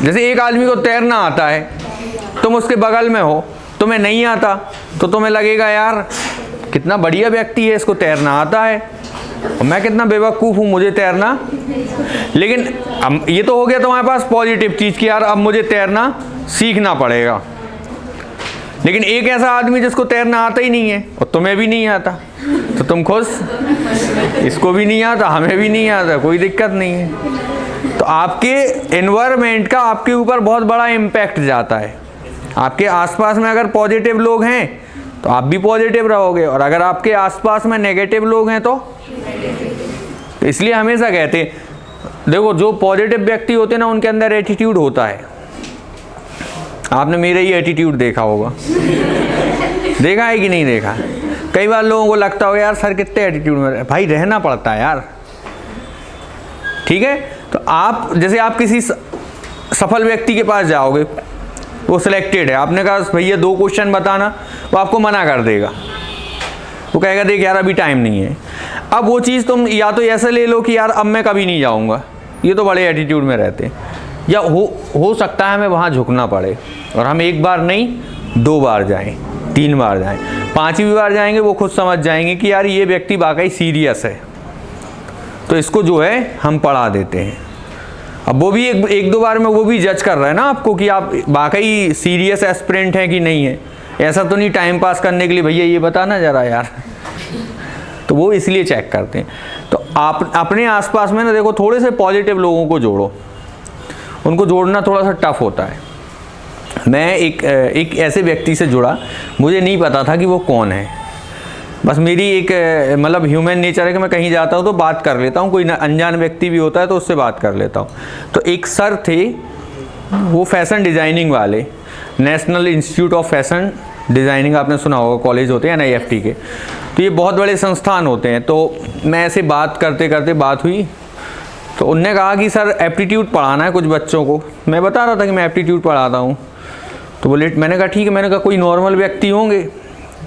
जैसे एक आदमी को तैरना आता है, तुम उसके बगल में हो, तुम्हें नहीं आता, तो तुम्हें लगेगा यार कितना बढ़िया व्यक्ति है, इसको तैरना आता है, और मैं कितना बेवकूफ़ हूँ, मुझे तैरना। लेकिन अब ये तो हो गया तुम्हारे पास पॉजिटिव चीज़ कि यार अब मुझे तैरना सीखना पड़ेगा। लेकिन एक ऐसा आदमी जिसको तैरना आता ही नहीं है और तुम्हें भी नहीं आता, तो तुम खुश, इसको भी नहीं आता, हमें भी नहीं आता, कोई दिक्कत नहीं है। तो आपके एनवायरनमेंट का आपके ऊपर बहुत बड़ा इम्पैक्ट जाता है। आपके आसपास में अगर पॉजिटिव लोग हैं तो आप भी पॉजिटिव रहोगे, और अगर आपके आसपास में नेगेटिव लोग हैं तो इसलिए हमेशा कहते हैं, देखो जो पॉजिटिव व्यक्ति होते हैं ना, उनके अंदर एटीट्यूड होता है। आपने मेरा ही एटीट्यूड देखा होगा, देखा है कि नहीं देखा? कई बार लोगों को लगता होगा यार सर कितने एटीट्यूड में, भाई रहना पड़ता है यार, ठीक है। तो आप जैसे आप किसी सफल व्यक्ति के पास जाओगे, वो सिलेक्टेड है, आपने कहा भैया 2 क्वेश्चन बताना, वो आपको मना कर देगा, वो कहेगा देख यार अभी टाइम नहीं है। अब वो चीज़ तुम या तो ऐसे ले लो कि यार अब मैं कभी नहीं जाऊंगा, ये तो बड़े एटीट्यूड में रहते हैं, या हो सकता है हमें वहाँ झुकना पड़े और हम 1 बार नहीं 2 बार जाएं, 3 बार जाएं, 5वीं बार जाएंगे वो खुद समझ जाएंगे कि यार ये व्यक्ति वाकई सीरियस है, तो इसको जो है हम पढ़ा देते हैं। अब वो भी एक 2 बार में वो भी जज कर रहा है ना आपको कि आप वाकई सीरियस एस्पिरेंट हैं कि नहीं है, ऐसा तो नहीं टाइम पास करने के लिए भैया ये बताना ज़रा यार, तो वो इसलिए चेक करते हैं। तो आप अपने आसपास में ना देखो थोड़े से पॉजिटिव लोगों को जोड़ो, उनको जोड़ना थोड़ा सा टफ होता है। मैं एक ऐसे व्यक्ति से जुड़ा, मुझे नहीं पता था कि वो कौन है, बस मेरी एक मतलब ह्यूमन नेचर है कि मैं कहीं जाता हूँ तो बात कर लेता हूँ, कोई अनजान व्यक्ति भी होता है तो उससे बात कर लेता हूँ। तो एक सर थे, वो फैशन डिज़ाइनिंग वाले, national institute of fashion designing आपने सुना होगा, कॉलेज होते हैं NIFT के, तो ये बहुत बड़े संस्थान होते हैं। तो मैं ऐसे बात करते करते बात हुई, तो उनने कहा कि सर एप्टीट्यूड पढ़ाना है कुछ बच्चों को। मैं बता रहा था कि मैं एप्टीट्यूड पढ़ाता हूँ, तो बोले, मैंने कहा ठीक है। मैंने कहा कोई नॉर्मल व्यक्ति होंगे,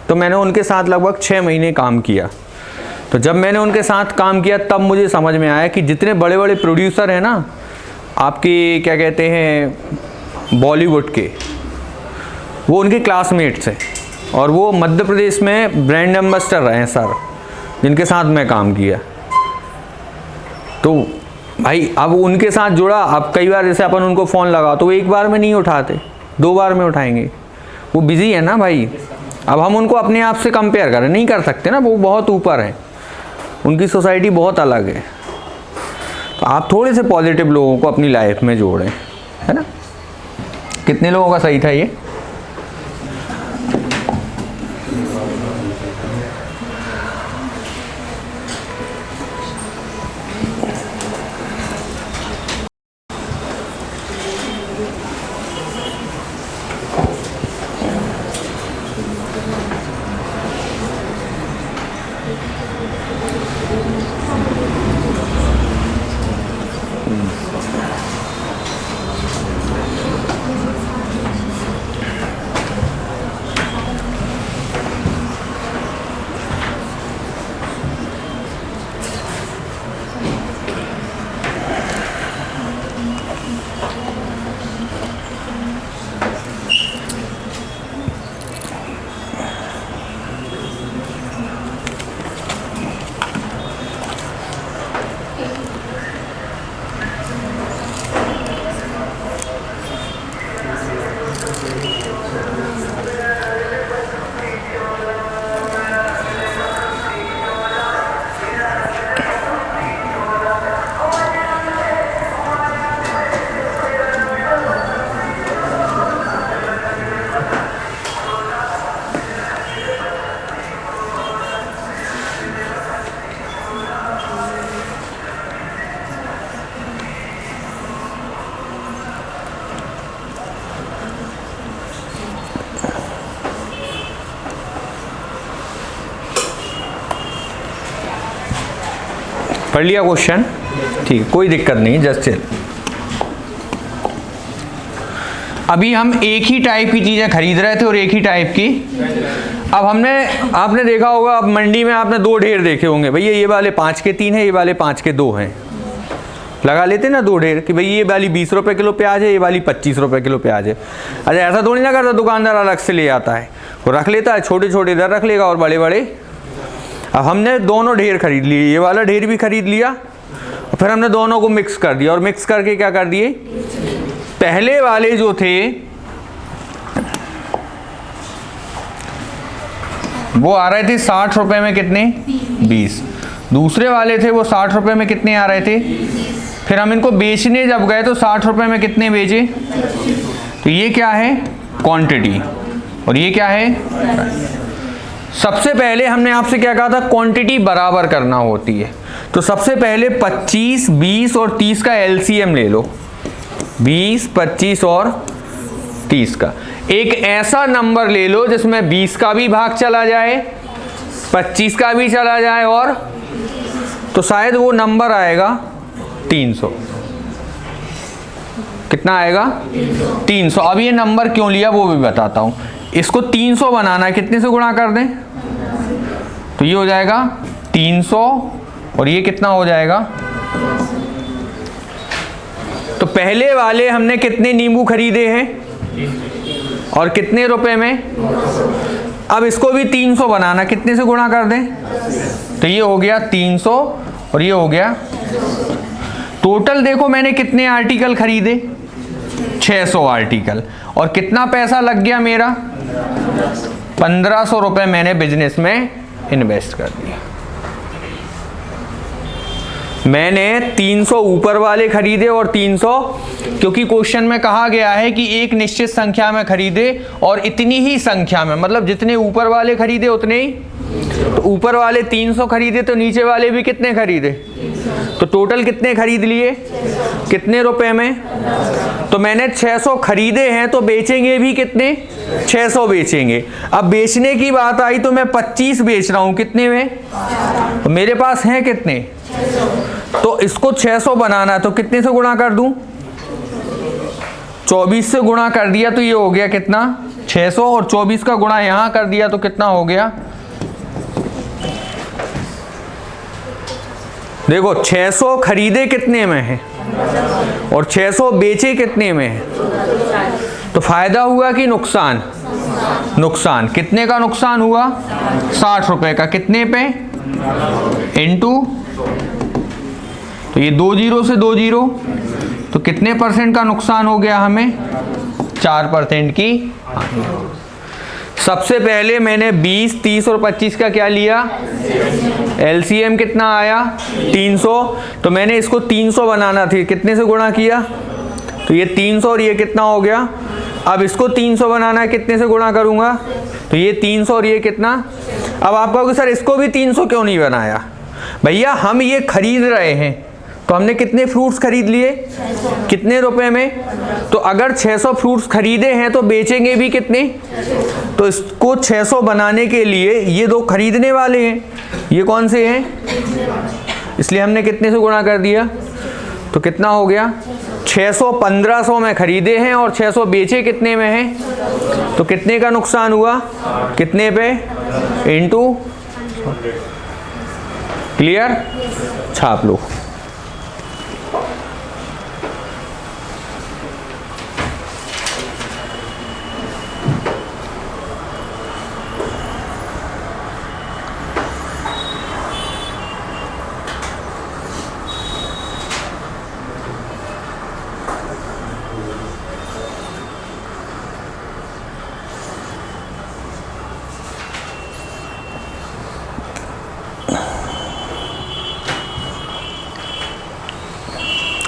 तो मैंने उनके साथ लगभग 6 महीने काम किया। तो जब मैंने उनके साथ काम किया तब मुझे समझ में आया कि जितने बड़े बड़े प्रोड्यूसर हैं ना आपके, क्या कहते हैं, बॉलीवुड के, वो उनके क्लासमेट्स हैं, और वो मध्य प्रदेश में ब्रांड एम्बेसडर रहे हैं सर, जिनके साथ मैं काम किया। तो भाई अब उनके साथ जुड़ा, अब कई बार जैसे अपन उनको फ़ोन लगाओ तो वो एक बार में नहीं उठाते, 2 बार में उठाएंगे, वो बिज़ी है ना भाई। अब हम उनको अपने आप से कंपेयर करें नहीं कर सकते ना, वो बहुत ऊपर है, उनकी सोसाइटी बहुत अलग है। तो आप थोड़े से पॉजिटिव लोगों को अपनी लाइफ में जोड़ें, है ना। कितने लोगों का सही था ये? पढ़ लिया क्वेश्चन? ठीक, कोई दिक्कत नहीं, जस्ट चिल। अभी हम एक ही टाइप की चीज़ें खरीद रहे थे और एक ही टाइप की। अब आपने देखा होगा, अब मंडी में आपने 2 ढेर देखे होंगे, भैया ये वाले 5 के 3 है, ये वाले 5 के 2 हैं। लगा लेते ना 2 ढेर कि भाई ये वाली 20 रुपये किलो प्याज है, ये वाली 25 रुपये किलो प्याज है। अच्छा, ऐसा थोड़ी ना करता, दुकानदार अलग से ले आता है, वो रख लेता है, छोटे छोटे इधर रख लेगा और बड़े बड़े। अब हमने दोनों ढेर खरीद लिए, ये वाला ढेर भी खरीद लिया, और फिर हमने दोनों को मिक्स कर दिया, और मिक्स करके क्या कर दिए, पहले वाले जो थे वो आ रहे थे 60 रुपए में, कितने? 20। दूसरे वाले थे वो 60 रुपए में कितने आ रहे थे? फिर हम इनको बेचने जब गए तो 60 रुपए में कितने बेचे? तो ये क्या है? क्वांटिटी। और ये क्या है? सबसे पहले हमने आपसे क्या कहा था, क्वांटिटी बराबर करना होती है। तो सबसे पहले 25, 20 और 30 का एलसीएम ले लो। 20, 25 और 30 का एक ऐसा नंबर ले लो जिसमें 20 का भी भाग चला जाए, 25 का भी चला जाए, और तो शायद वो नंबर आएगा 300। कितना आएगा? 300। अब ये नंबर क्यों लिया वो भी बताता हूं। इसको 300 बनाना है, कितने से गुणा कर दें? तो ये हो जाएगा 300, और ये कितना हो जाएगा? तो पहले वाले हमने कितने नींबू खरीदे हैं और कितने रुपए में? अब इसको भी 300 बनाना, कितने से गुणा कर दें? तो ये हो गया 300 और ये हो गया। टोटल देखो मैंने कितने आर्टिकल खरीदे? 600 आर्टिकल। और कितना पैसा लग गया मेरा? 1500 रुपए मैंने बिजनेस में इन्वेस्ट कर दिया। मैंने 300 ऊपर वाले खरीदे और 300, क्योंकि क्वेश्चन में कहा गया है कि एक निश्चित संख्या में खरीदे और इतनी ही संख्या में, मतलब जितने ऊपर वाले खरीदे उतने ही। तो ऊपर वाले 300 खरीदे तो नीचे वाले भी कितने खरीदे? तो टोटल कितने खरीद लिए? कितने रुपए में? तो मैंने 600 खरीदे हैं, तो बेचेंगे भी कितने? 600 बेचेंगे। अब बेचने की बात आई तो मैं 25 बेच रहा हूं, कितने में? तो मेरे पास हैं कितने? तो इसको 600 बनाना है, तो कितने से गुणा कर दूं? 24 से गुणा कर दिया तो ये हो गया कितना? 600, और 24 का गुणा यहां कर दिया तो कितना हो गया? देखो 600 खरीदे कितने में है और 600 बेचे कितने में है? तो फायदा हुआ कि नुकसान? नुकसान। कितने का नुकसान हुआ? 60 रुपए का। कितने पे? इनटू तो ये 2 जीरो से 2 जीरो, तो कितने परसेंट का नुकसान हो गया हमें? 4% की हानि। सबसे पहले मैंने 20, 30 और 25 का क्या लिया? एलसीएम कितना आया? 300। तो मैंने इसको 300 बनाना थी, कितने से गुणा किया? तो ये 300 और ये कितना हो गया? अब इसको 300 बनाना है, कितने से गुणा करूंगा? तो ये 300 और ये कितना? अब आप कहोगे सर इसको भी 300 क्यों नहीं बनाया? भैया हम ये खरीद रहे हैं, तो हमने कितने फ्रूट्स खरीद लिए? कितने रुपए में? तो अगर 600 फ्रूट्स खरीदे हैं तो बेचेंगे भी कितने? तो इसको 600 बनाने के लिए ये 2 खरीदने वाले हैं, ये कौन से हैं? इसलिए हमने कितने से गुणा कर दिया? तो कितना हो गया? 600 1500 में खरीदे हैं और 600 बेचे कितने में हैं? तो कितने का नुकसान हुआ? कितने पे? इनटू। क्लियर? छाप लो।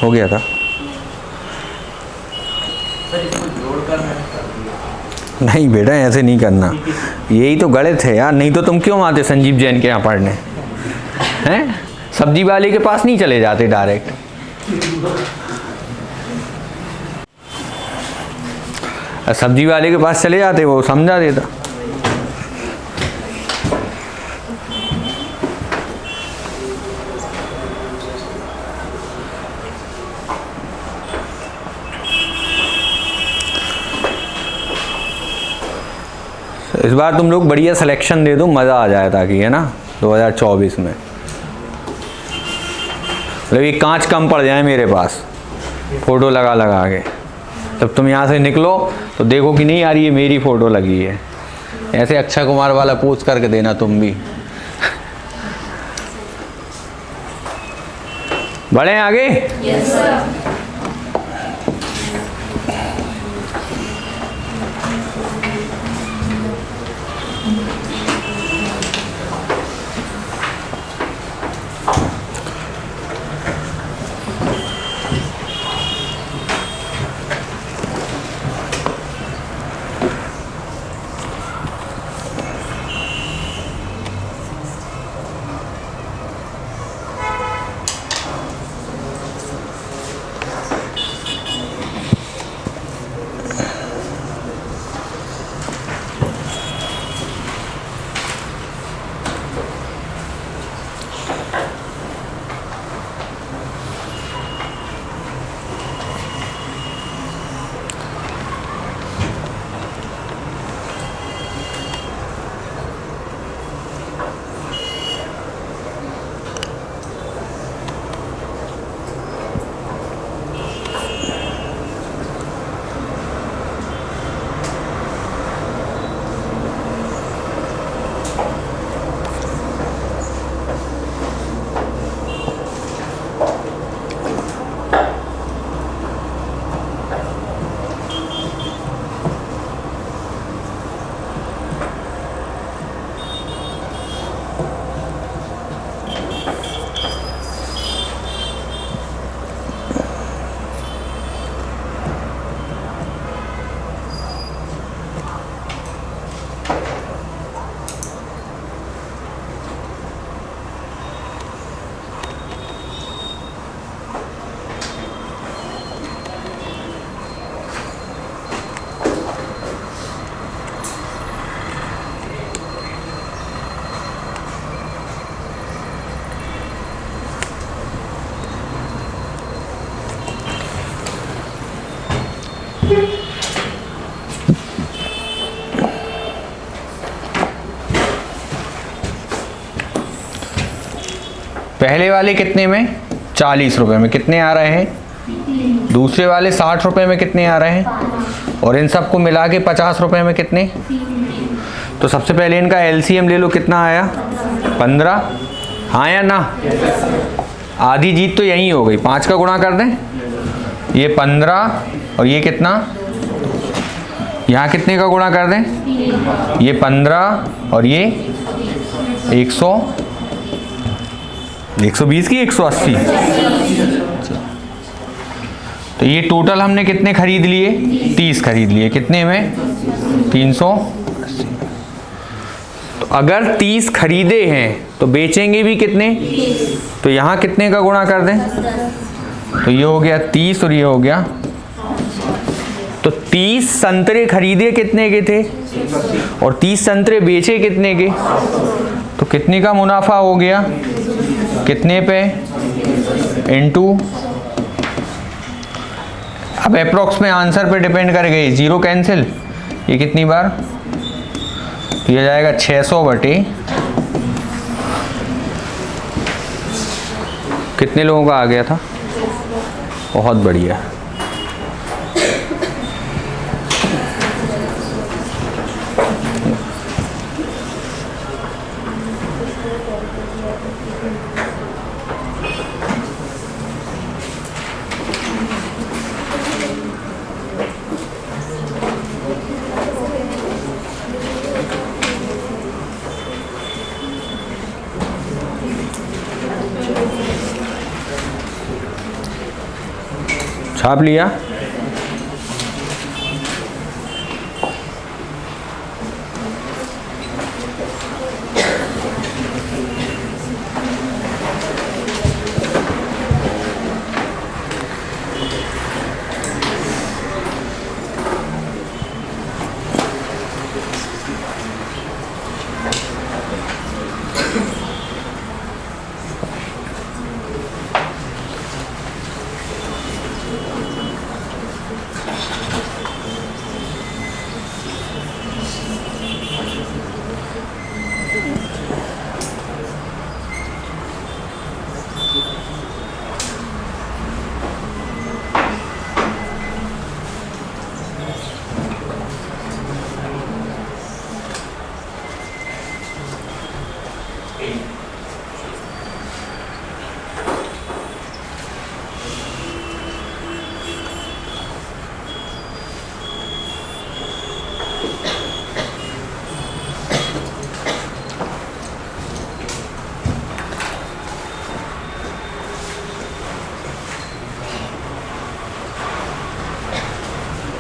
हो गया था? नहीं बेटा ऐसे नहीं करना, यही तो गलत है यार। नहीं तो तुम क्यों आते संजीव जैन के यहाँ पढ़ने? हैं? सब्जी वाले के पास नहीं चले जाते डायरेक्ट? सब्जी वाले के पास चले जाते, वो समझा देता। इस बार तुम लोग बढ़िया सिलेक्शन दे दो, मज़ा आ जाए ताकि, है ना, 2024 में। मतलब ये कांच कम पड़ जाए मेरे पास फ़ोटो लगा लगा के। तब तुम यहाँ से निकलो तो देखो कि नहीं यार ये मेरी फ़ोटो लगी है। ऐसे अक्षय कुमार वाला पोज करके देना तुम भी। बढ़े आगे? Yes sir. पहले वाले कितने में? 40 रुपए में। कितने आ रहे हैं? दूसरे वाले 60 रुपए में। कितने आ रहे हैं? और इन सबको मिला के 50 रुपए में कितने? तो सबसे पहले इनका एलसीएम ले लो, कितना आया? 15। हाँ या ना? आधी जीत तो यहीं हो गई, 5 का गुणा कर दें, ये 15 और ये कितना, यहाँ कितने का गुणा कर दें, ये 15 और ये 120 की 180। तो ये टोटल हमने कितने खरीद लिए, 30 खरीद लिए, कितने में, 380। तो अगर 30 खरीदे हैं तो बेचेंगे भी कितने, तो यहाँ कितने का गुणा कर दें, तो ये हो गया 30 और ये हो गया, तो 30 संतरे खरीदे कितने के थे और 30 संतरे बेचे कितने के, तो कितने का मुनाफा हो गया, कितने पे, इनटू, अब अप्रॉक्स में आंसर पे डिपेंड कर गई, 0 कैंसिल, ये कितनी बार, तो ये जाएगा 600 बटे, कितने लोगों का आ गया था, बहुत बढ़िया। छाप लिया,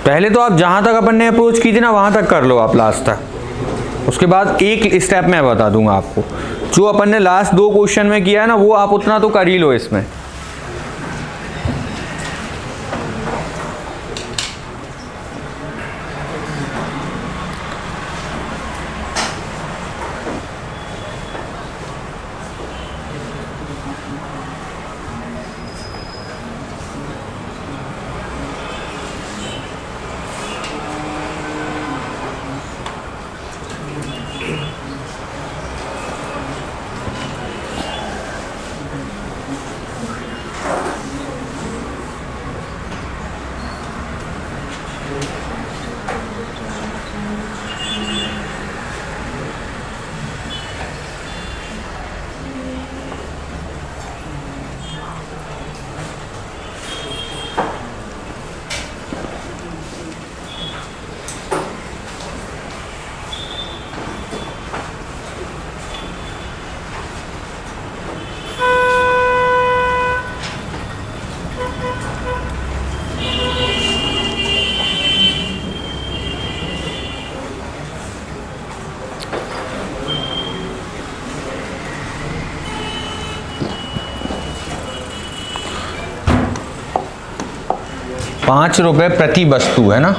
पहले तो आप जहाँ तक अपन ने अप्रोच की थी ना वहाँ तक कर लो आप लास्ट तक, उसके बाद एक स्टेप मैं बता दूंगा आपको, जो अपन ने लास्ट 2 क्वेश्चन में किया है ना वो आप उतना तो कर ही लो इसमें। ₹5 प्रति वस्तु है ना,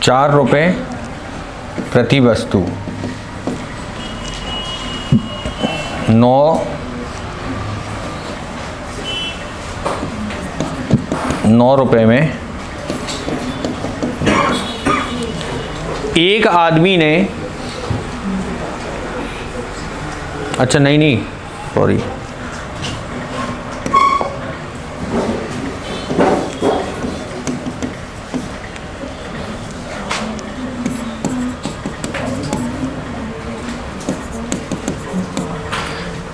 ₹4 प्रति वस्तु, 9 रुपए में एक आदमी ने, अच्छा नहीं सॉरी,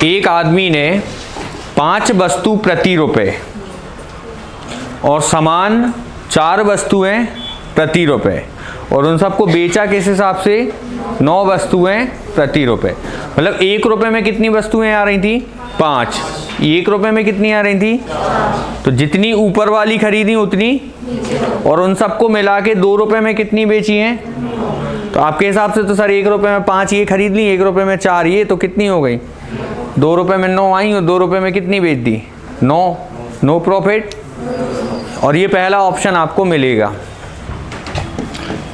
एक आदमी ने 5 वस्तु प्रति रुपए और समान 4 वस्तुएं प्रति रुपए और उन सबको बेचा किस हिसाब से? 9 वस्तुएं प्रति रुपए। मतलब 1 रुपए में कितनी वस्तुएं आ रही थी? 5। 1 रुपए में कितनी आ रही थी? तो जितनी ऊपर वाली खरीदी उतनी, और उन सबको मिला के 2 रुपए में कितनी बेची हैं? तो आपके हिसाब से तो सर 1 रुपए में 5 ये खरीद ली, 1 रुपए में 4 ये, तो कितनी हो गई? 2 रुपए में 9 आई और 2 रुपए में कितनी बेच दी? 9। No profit. और ये पहला ऑप्शन आपको मिलेगा।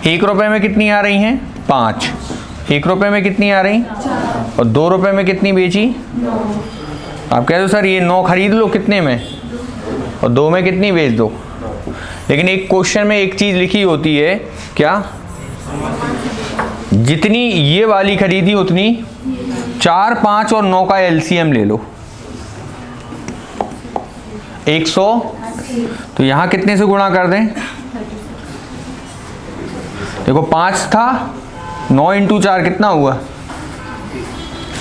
1 रुपए में कितनी आ रही हैं? 5। 1 रुपए में कितनी आ रही? और 2 रुपए में कितनी बेची? आप कह दो सर ये 9 खरीद लो कितने में, और 2 में कितनी बेच दो। लेकिन एक क्वेश्चन में एक चीज लिखी होती है, क्या? जितनी ये वाली खरीदी उतनी 4, 5 और 9 का एलसीएम ले लो, 100। तो यहां कितने से गुणा कर दें? देखो 5 था, 9 × 4 कितना हुआ?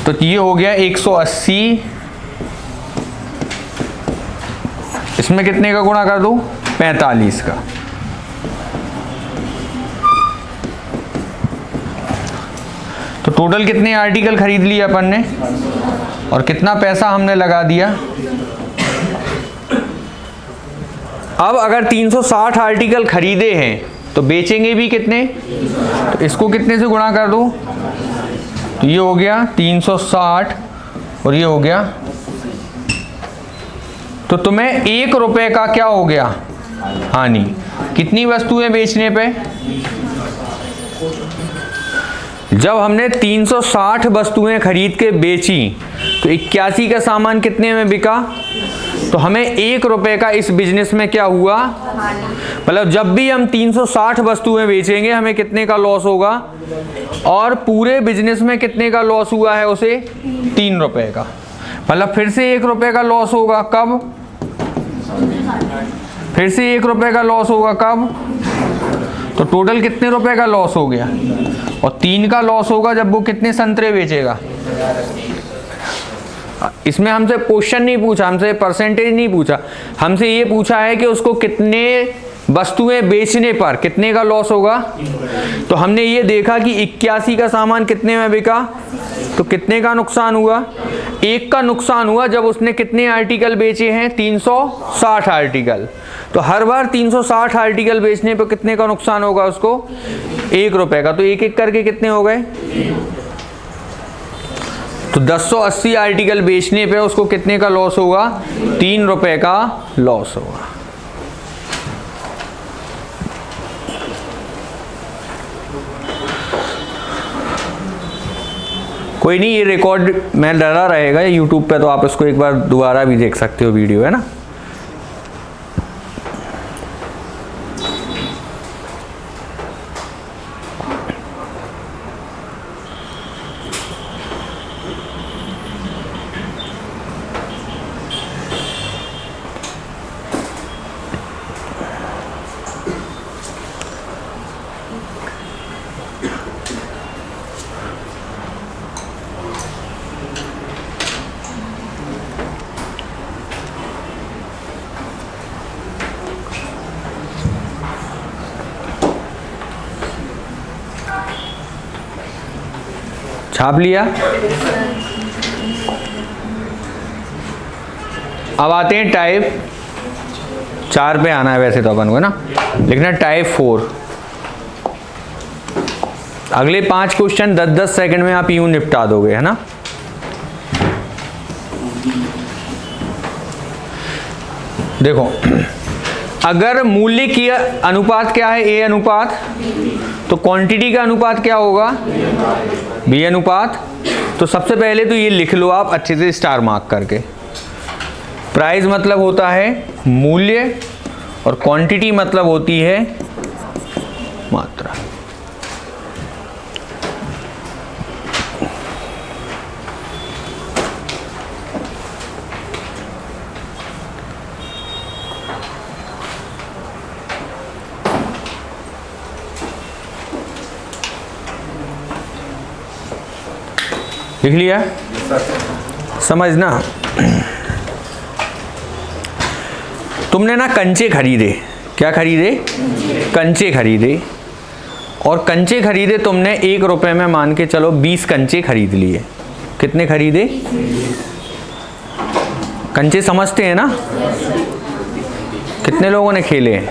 तो ये हो गया 180। इसमें कितने का गुणा कर दो? 45 का। तो टोटल कितने आर्टिकल खरीद लिए अपन ने और कितना पैसा हमने लगा दिया? अब अगर 360 आर्टिकल खरीदे हैं तो बेचेंगे भी कितने? तो इसको कितने से गुणा कर दो? तो ये हो गया 360 और ये हो गया, तो तुम्हें 1 रुपए का क्या हो गया? हानि। कितनी वस्तुएं बेचने पे? जब हमने 360 वस्तुएं खरीद के बेची तो 81 का सामान कितने में बिका? तो हमें 1 रुपए का इस बिजनेस में क्या हुआ? मतलब जब भी हम 360 वस्तुएं बेचेंगे हमें कितने का लॉस होगा, और पूरे बिजनेस में कितने का लॉस हुआ है उसे? 3 रुपए का। मतलब फिर से 1 रुपए का लॉस होगा। कब? फिर से 1 रुपए का लॉस होगा। कब? तो टोटल कितने रुपए का लॉस हो गया? और 3 का लॉस होगा जब वो कितने संतरे बेचेगा। इसमें हमसे क्वेश्चन नहीं पूछा, हमसे परसेंटेज नहीं पूछा, हमसे ये पूछा है कि उसको कितने वस्तुएं बेचने पर कितने का लॉस होगा। तो हमने ये देखा कि 81 का सामान कितने में बिका, तो कितने का नुकसान हुआ? 1 का नुकसान हुआ। जब उसने कितने आर्टिकल बेचे हैं? 360 आर्टिकल। तो हर बार 360 आर्टिकल बेचने पर कितने का नुकसान होगा उसको? 1 रुपए का। तो एक एक करके कितने हो गए? तो 1080 आर्टिकल बेचने पे उसको कितने का लॉस होगा? 3 रुपए का लॉस होगा। कोई नहीं, ये रिकॉर्ड में डरा रहेगा यूट्यूब पे, तो आप इसको एक बार दोबारा भी देख सकते हो वीडियो, है ना। छाप लिया। अब आते हैं टाइप 4 पे आना है वैसे तो अपन को, ना लिखना टाइप 4। अगले 5 क्वेश्चन 10-10 सेकंड में आप यूं निपटा दोगे, है ना। देखो, अगर मूल्य की अनुपात क्या है? ए अनुपात। तो क्वांटिटी का अनुपात क्या होगा? बी अनुपात। तो सबसे पहले तो ये लिख लो आप अच्छे से स्टार मार्क करके। प्राइस मतलब होता है मूल्य और क्वांटिटी मतलब होती है मात्रा। लिख लिया? समझना, तुमने ना कंचे खरीदे, क्या खरीदे? कंचे खरीदे, और कंचे खरीदे तुमने 1 रुपये में, मान के चलो 20 कंचे खरीद लिए। कितने खरीदे? कंचे समझते हैं ना? कितने लोगों ने खेले हैं?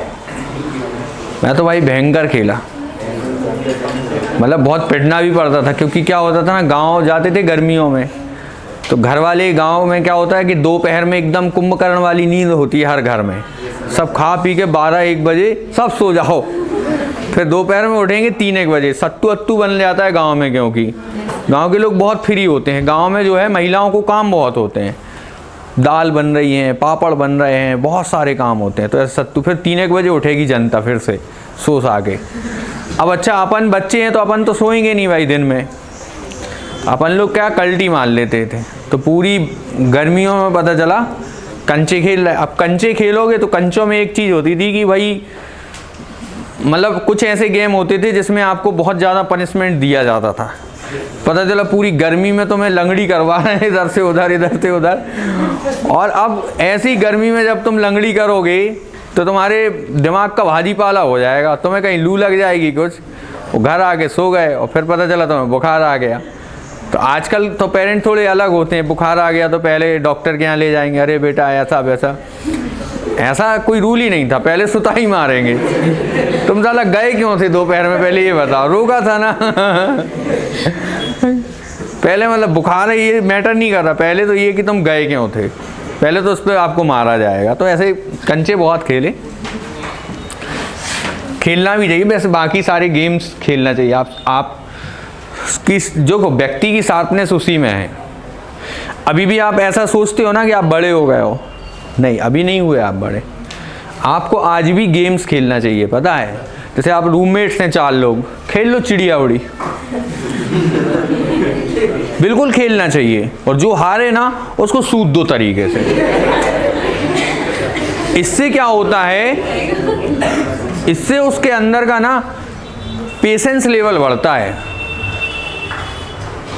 मैं तो भाई भयंकर खेला, मतलब बहुत पिटना भी पड़ता था, क्योंकि क्या होता था ना, गांव जाते थे गर्मियों में, तो घर वाले गांव में क्या होता है कि दोपहर में एकदम कुंभकर्ण वाली नींद होती है हर घर में, सब खा पी के 12-1 बजे सब सो जाओ, फिर दोपहर में उठेंगे 3-1 बजे। सत्तू अत्तू बन जाता है गांव में, क्योंकि गांव के लोग बहुत फ्री होते हैं। गांव में जो है महिलाओं को काम बहुत होते हैं, दाल बन रही हैं, पापड़ बन रहे हैं, बहुत सारे काम होते हैं, तो ऐसे सत्तू। फिर 3-1 बजे उठेगी जनता फिर से सो सा के। अब अच्छा, अपन बच्चे हैं तो अपन तो सोएंगे नहीं भाई दिन में, अपन लोग क्या कल्टी मार लेते थे। तो पूरी गर्मियों में पता चला कंचे खेल रहे। अब कंचे खेलोगे तो कंचों में एक चीज़ होती थी कि भाई, मतलब कुछ ऐसे गेम होते थे जिसमें आपको बहुत ज़्यादा पनिशमेंट दिया जाता था। पता चला पूरी गर्मी में तुम्हें लंगड़ी करवा रहे हैं, इधर से उधर इधर से उधर। और अब ऐसी गर्मी में जब तुम लंगड़ी करोगे तो तुम्हारे दिमाग का भाजी पाला हो जाएगा, तुम्हें कहीं लू लग जाएगी कुछ, वो घर आके सो गए और फिर पता चला तुम्हें बुखार आ गया। तो आजकल तो पेरेंट थोड़े अलग होते हैं, बुखार आ गया तो पहले डॉक्टर के यहाँ ले जाएंगे, अरे बेटा ऐसा वैसा। ऐसा कोई रूल ही नहीं था, पहले सुता ही मारेंगे। तुम साला गए क्यों थे दोपहर में, पहले ये बताओ, रोका था ना? पहले मतलब बुखार है ये मैटर नहीं कर रहा, पहले तो ये कि तुम गए क्यों थे, पहले तो उस पर आपको मारा जाएगा। तो ऐसे कंचे बहुत खेले, खेलना भी चाहिए वैसे, बाकी सारे गेम्स खेलना चाहिए। आप की जो व्यक्ति की शार्पनेस उसी में है। अभी भी आप ऐसा सोचते हो ना कि आप बड़े हो गए हो, नहीं अभी नहीं हुए आप बड़े। आपको आज भी गेम्स खेलना चाहिए, पता है। जैसे आप रूममेट्स हैं 4 लोग, खेल लो चिड़िया उड़ी, बिल्कुल खेलना चाहिए। और जो हारे ना उसको सूद दो तरीके से। इससे क्या होता है, इससे उसके अंदर का ना पेशेंस लेवल बढ़ता है।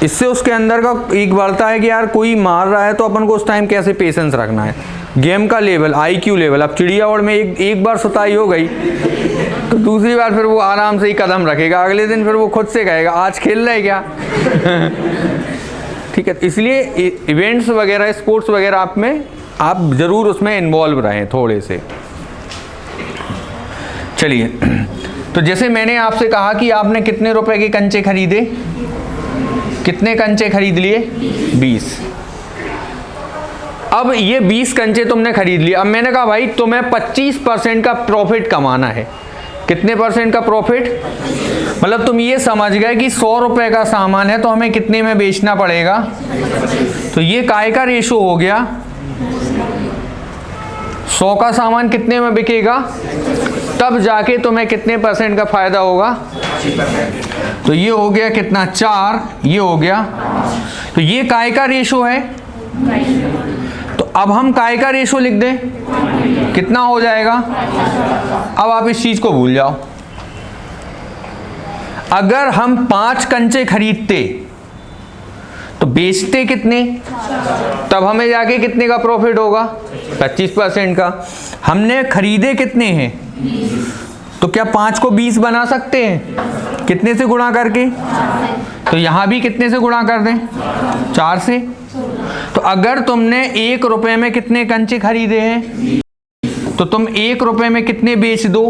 इससे उसके अंदर का एक बढ़ता है कि यार कोई मार रहा है तो अपन को उस टाइम कैसे पेशेंस रखना है। गेम का लेवल, IQ लेवल। अब चिड़िया उड़ में एक बार सुताई हो गई तो दूसरी बार फिर वो आराम से ही कदम रखेगा, अगले दिन फिर वो खुद से कहेगा आज खेल रहे क्या। ठीक है, इसलिए इवेंट्स वगैरह, स्पोर्ट्स वगैरह आप ज़रूर उसमें इन्वॉल्व रहें थोड़े से। चलिए, तो जैसे मैंने आपसे कहा कि आपने कितने रुपए के कंचे खरीदे, कितने कंचे खरीद लिए? 20। अब ये 20 कंचे तुमने खरीद लिए। अब मैंने कहा भाई तुम्हें 25% का प्रॉफिट कमाना है। कितने % का प्रॉफिट? मतलब तुम ये समझ गए कि 100 रुपए का सामान है तो हमें कितने में बेचना पड़ेगा। तो ये काय का रेशो हो गया, 100 का सामान कितने में बिकेगा, तब जाके तुम्हें कितने % का फायदा होगा। तो ये हो गया कितना, 4, ये हो गया। तो ये काय का रेशो है। तो अब हम काय का रेशो लिख दें, कितना हो जाएगा। अब आप इस चीज को भूल जाओ। अगर हम 5 कंचे खरीदते तो बेचते कितने, तब हमें जाके कितने का प्रॉफिट होगा, 25% का। हमने खरीदे कितने हैं, तो क्या 5 को 20 बना सकते हैं, कितने से गुणा करके। तो यहां भी कितने से गुणा कर दें, 4 से। तो अगर तुमने 1 रुपए में कितने कंचे खरीदे हैं, तो तुम 1 रुपए में कितने बेच दो,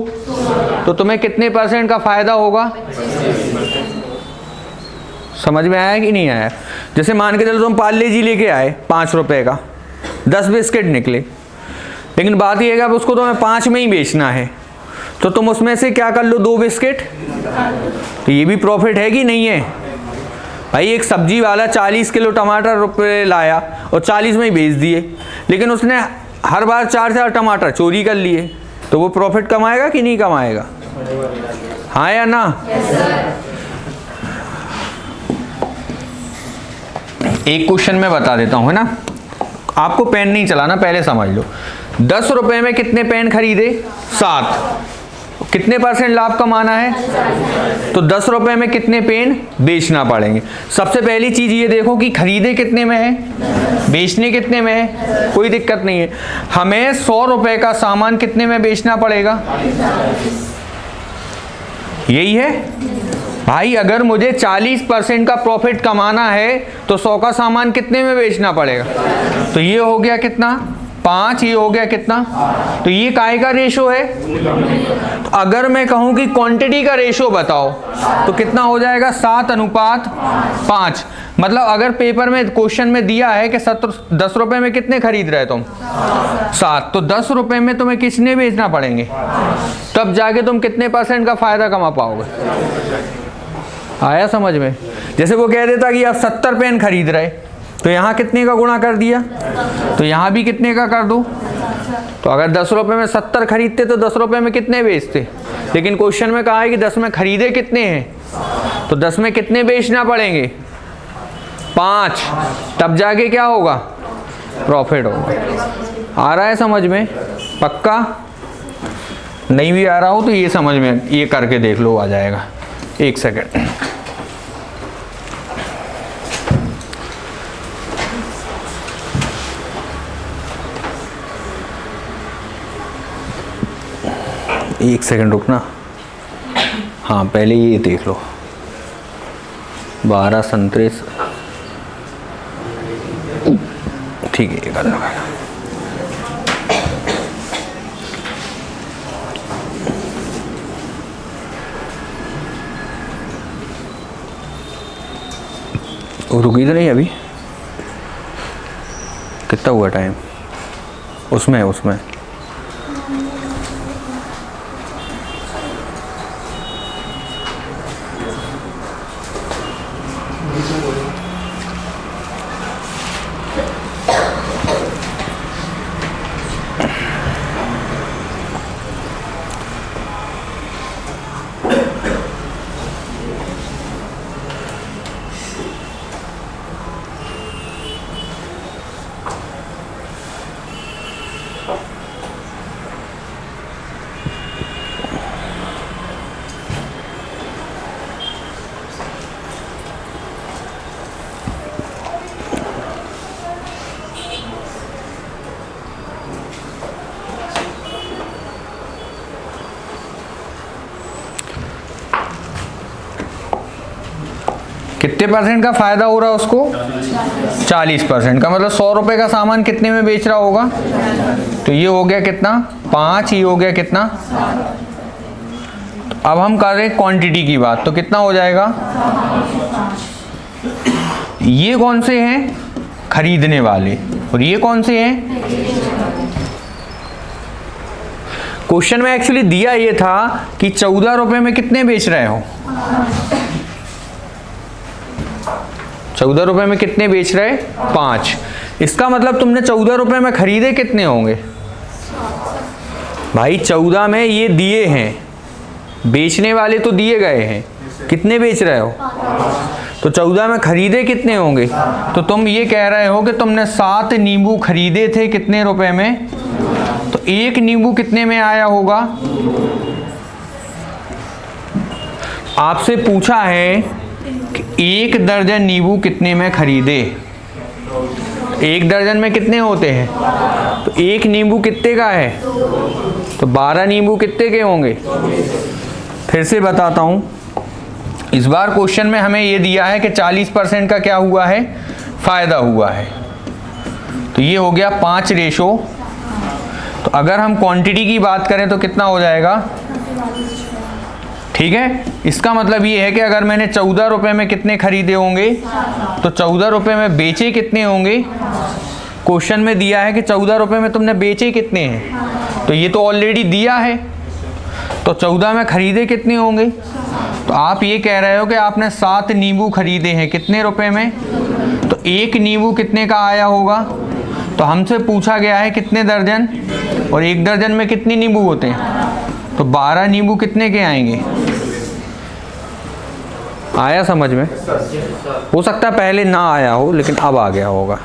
तो तुम्हें कितने % का फायदा होगा। समझ में आया कि नहीं आया। जैसे मान के चलो तुम पार्ले जी लेके आए 5 रुपए का, 10 बिस्किट निकले, लेकिन बात यह है कि अब उसको तुम्हें 5 में ही बेचना है, तो तुम उसमें से क्या कर लो, 2 बिस्किट। तो ये भी प्रॉफिट है कि नहीं है भाई। एक सब्जी वाला 40 किलो टमाटर रुपए लाया और 40 में ही बेच दिए, लेकिन उसने हर बार 4 टमाटर चोरी कर लिए, तो वो प्रॉफिट कमाएगा कि नहीं कमाएगा, हाँ या ना। एक क्वेश्चन मैं बता देता हूं, है ना। आपको पेन नहीं चलाना, पहले समझ लो। 10 रुपए में कितने पेन खरीदे, 7। कितने परसेंट लाभ कमाना है? तो 10 रुपए में कितने पेन बेचना पड़ेंगे? सबसे पहली चीज ये देखो कि खरीदे कितने में है, बेचने कितने में है, कोई दिक्कत नहीं है। हमें 100 रुपए का सामान कितने में बेचना पड़ेगा? यही है भाई। अगर मुझे 40% का प्रॉफिट कमाना है तो 100 का सामान कितने में बेचना पड़ेगा? तो ये हो गया कितना? 5। ये हो गया कितना? तो ये काय का रेशो है? तो अगर मैं कहूं कि क्वांटिटी का रेशो बताओ तो कितना हो जाएगा? 7:5। मतलब अगर पेपर में क्वेश्चन में दिया है कि 10 रुपए में कितने खरीद रहे तुम? 7। तो 10 रुपए में तुम्हें किसने बेचना पड़ेंगे? तब जाके तुम कितने % का फायदा कमा पाओगे? आया समझ में? जैसे वो कह देता कि आप 70 पेन खरीद रहे, तो यहाँ कितने का गुणा कर दिया, तो यहाँ भी कितने का कर दो। तो अगर 10 रुपए में 70 खरीदते तो 10 रुपए में कितने बेचते? लेकिन क्वेश्चन में कहा है कि 10 में खरीदे कितने हैं, तो 10 में कितने बेचना पड़ेंगे? 5। तब जाके क्या होगा? प्रॉफिट होगा। आ रहा है समझ में? पक्का? नहीं भी आ रहा हो तो ये समझ में, ये करके देख लो, आ जाएगा। 1 सेकेंड। एक सेकंड रुकना। हाँ पहले ये देख लो। 12 37 ठीक है, ये कर लो। रुकी तो नहीं अभी? कितना हुआ टाइम? उसमें कितने % का फायदा हो रहा है उसको? 40% का। मतलब 100 रुपए का सामान कितने में बेच रहा होगा? तो ये हो गया कितना? 5। ये हो गया कितना? तो अब हम कर रहे हैं क्वांटिटी की बात, तो कितना हो जाएगा? ये कौन से हैं? खरीदने वाले। और ये कौन से हैं? क्वेश्चन में एक्चुअली दिया ये था कि 14 रुपए में कितने बेच रहे हो? 14 रुपए में कितने बेच रहे? 5। इसका मतलब तुमने 14 रुपए में खरीदे कितने होंगे? भाई 14 में ये दिए हैं, बेचने वाले तो दिए गए हैं, कितने बेच रहे हो? तो 14 में खरीदे कितने होंगे? तो तुम ये कह रहे हो कि तुमने 7 नींबू खरीदे थे कितने रुपए में? तो 1 नींबू कितने में आया होगा? आपसे पूछा है 1 दर्जन नींबू कितने में खरीदे। 1 दर्जन में कितने होते हैं? तो 1 नींबू कितने का है? तो 12 नींबू कितने के होंगे? फिर से बताता हूं, इस बार क्वेश्चन में हमें ये दिया है कि 40% का क्या हुआ है? फायदा हुआ है। तो ये हो गया 5 रेशो। तो अगर हम क्वांटिटी की बात करें तो कितना हो जाएगा? ठीक है, इसका मतलब ये है कि अगर मैंने 14 रुपए में कितने खरीदे होंगे तो 14 रुपए में बेचे कितने होंगे? क्वेश्चन में दिया है कि 14 रुपए में तुमने बेचे कितने हैं, तो ये तो ऑलरेडी दिया है। तो 14 में खरीदे कितने होंगे? तो आप ये कह रहे हो कि आपने 7 नींबू खरीदे हैं कितने रुपए में? तो 1 नींबू कितने का आया होगा? तो हमसे पूछा गया है कितने दर्जन, और 1 दर्जन में कितने नींबू होते हैं? तो 12 नींबू कितने के आएंगे? आया समझ में? हो सकता है पहले ना आया हो लेकिन अब आ गया होगा।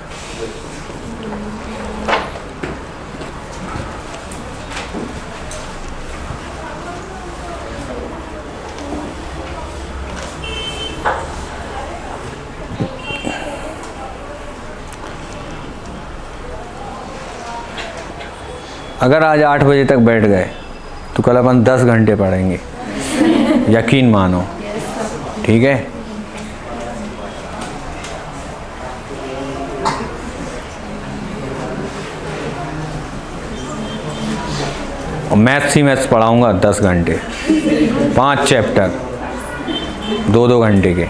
अगर आज 8 बजे तक बैठ गए तो कल अपन 10 घंटे पढ़ेंगे, यकीन मानो, ठीक है। और मैथ्स ही मैथ्स पढ़ाऊँगा 10 घंटे, 5 चैप्टर 2-2 घंटे के।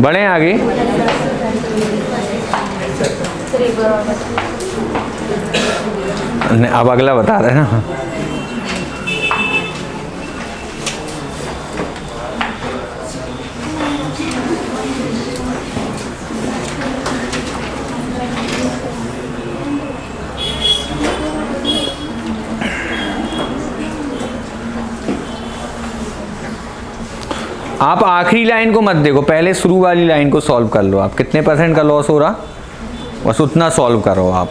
बढ़े आगे। अब अगला बता रहे हैं ना। आप आखिरी लाइन को मत देखो, पहले शुरू वाली लाइन को सॉल्व कर लो। आप कितने % का लॉस हो रहा, बस उतना सॉल्व करो आप।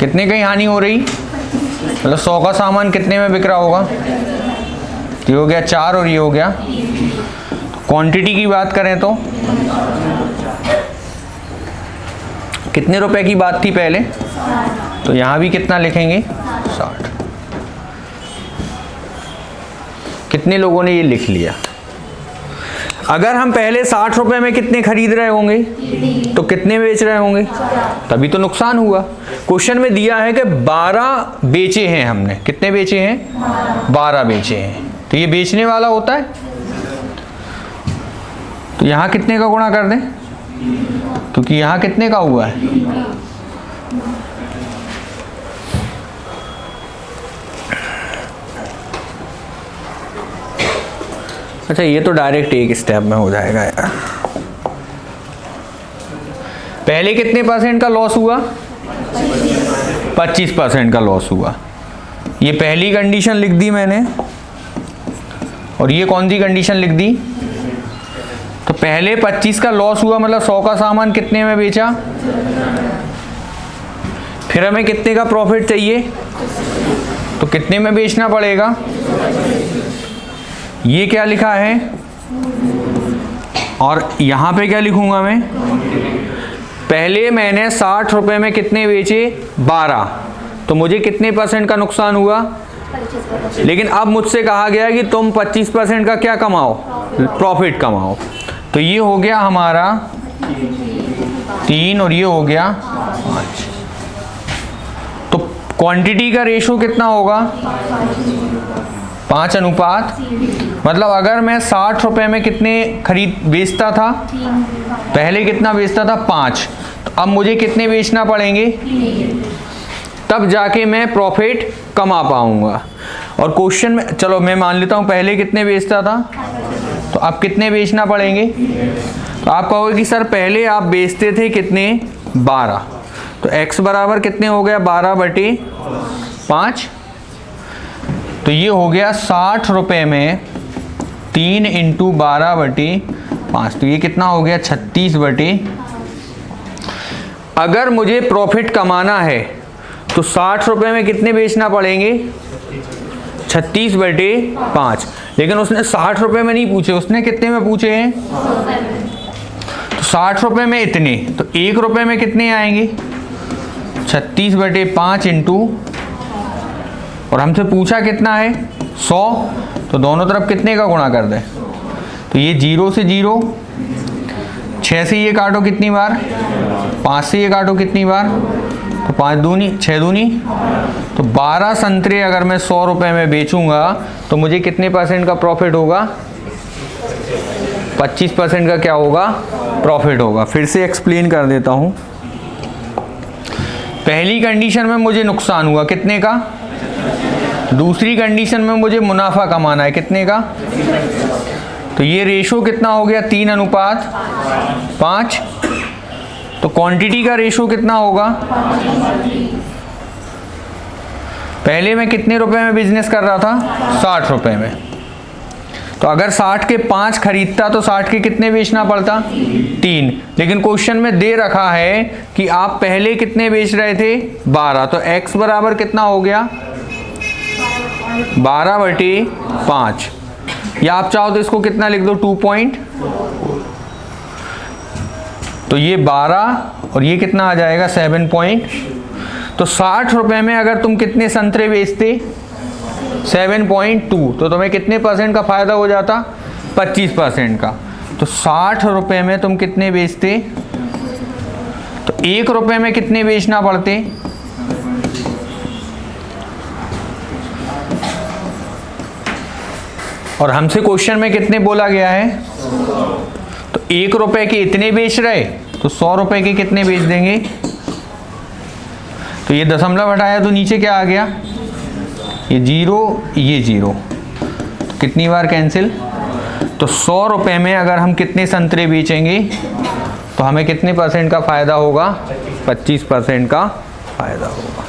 कितने की हानि हो रही, मतलब 100 का सामान कितने में बिक रहा होगा? ये हो गया 4 और ये हो गया। क्वांटिटी की बात करें तो कितने रुपए की बात थी पहले, तो यहाँ भी कितना लिखेंगे 60। कितने लोगों ने ये लिख लिया? अगर हम पहले 60 रुपए में कितने खरीद रहे होंगे तो कितने बेच रहे होंगे, तभी तो नुकसान हुआ। क्वेश्चन में दिया है कि 12 बेचे हैं हमने, कितने बेचे हैं 12 बेचे हैं, तो ये बेचने वाला होता है। तो यहाँ कितने का गुणा कर दें, क्योंकि यहाँ कितने का हुआ है, अच्छा ये तो डायरेक्ट एक स्टेप में हो जाएगा यार। पहले कितने % का लॉस हुआ, 25% का लॉस हुआ। ये पहली कंडीशन लिख दी मैंने, और ये कौन सी कंडीशन लिख दी, तो पहले 25 का लॉस हुआ, मतलब 100 का सामान कितने में बेचा, फिर हमें कितने का प्रॉफिट चाहिए, तो कितने में बेचना पड़ेगा। ये क्या लिखा है, और यहाँ पे क्या लिखूंगा मैं, पहले मैंने 60 रुपए में कितने बेचे 12, तो मुझे कितने % का नुकसान हुआ, लेकिन अब मुझसे कहा गया कि तुम 25% का क्या कमाओ, प्रॉफिट कमाओ। तो ये हो गया हमारा 3 और ये हो गया 5। तो क्वांटिटी का रेशो कितना होगा 5 अनुपात, मतलब अगर मैं 60 रुपए में कितने बेचता था, पहले कितना बेचता था 5, तो अब मुझे कितने बेचना पड़ेंगे, तब जाके मैं प्रॉफिट कमा पाऊंगा। और क्वेश्चन में चलो मैं मान लेता हूँ पहले कितने बेचता था, तो अब कितने बेचना पड़ेंगे, तो आप कहोगे कि सर पहले आप बेचते थे कितने 12, तो x बराबर कितने हो गया 12/5, तो ये हो गया 60 रुपए में 3 × 12/5, तो ये कितना हो गया 36/। अगर मुझे प्रॉफिट कमाना है तो 60 रुपए में कितने बेचना पड़ेंगे 36/5, लेकिन उसने 60 रुपए में नहीं पूछे, उसने कितने में पूछे हैं, तो 60 रुपए में इतने, तो 1 रुपए में कितने आएंगे 36/5 इंटू, और हमसे पूछा कितना है 100, तो दोनों तरफ कितने का गुणा कर दें, तो ये 0 से 0, 6 से ये काटो कितनी बार, 5 से ये काटो कितनी बार, तो 5 दूनी 6 दूनी तो 12 संतरे अगर मैं 100 रुपए में बेचूंगा तो मुझे कितने % का प्रॉफिट होगा? 25% का क्या होगा? प्रॉफिट होगा। फिर से एक्सप्लेन कर देता हूं। पहली कंडीशन में मुझे नुकसान हुआ कितने का? दूसरी कंडीशन में मुझे मुनाफा कमाना है कितने का? तो ये रेशो कितना हो गया? 3:5। तो क्वांटिटी का रेशो कितना होगा? पहले मैं कितने रुपए में बिजनेस कर रहा था? 60 रुपए में। तो अगर 60 के 5 खरीदता तो 60 के कितने बेचना पड़ता? 3। लेकिन क्वेश्चन में दे रखा है कि आप पहले कितने बेच रहे थे? 12। तो x बराबर कितना हो गया? 12/5। या आप चाहो तो इसको कितना लिख दो? 2. तो ये 12 और ये कितना आ जाएगा? 7. तो 60 रुपए में अगर तुम कितने संतरे बेचते? 7.2। तो तुम्हें कितने % का फायदा हो जाता? 25% का। तो 60 रुपए में तुम कितने बेचते? तो 1 रुपए में कितने बेचना पड़ते? और हमसे क्वेश्चन में कितने बोला गया है? तो 1 रुपए के इतने बेच रहे तो 100 रुपए के कितने बेच देंगे? तो ये दशमलव हटाया तो नीचे क्या आ गया? ये 0, ये 0। तो कितनी बार कैंसिल? तो 100 रुपए में अगर हम कितने संतरे बेचेंगे तो हमें कितने % का फायदा होगा? 25% का फायदा होगा।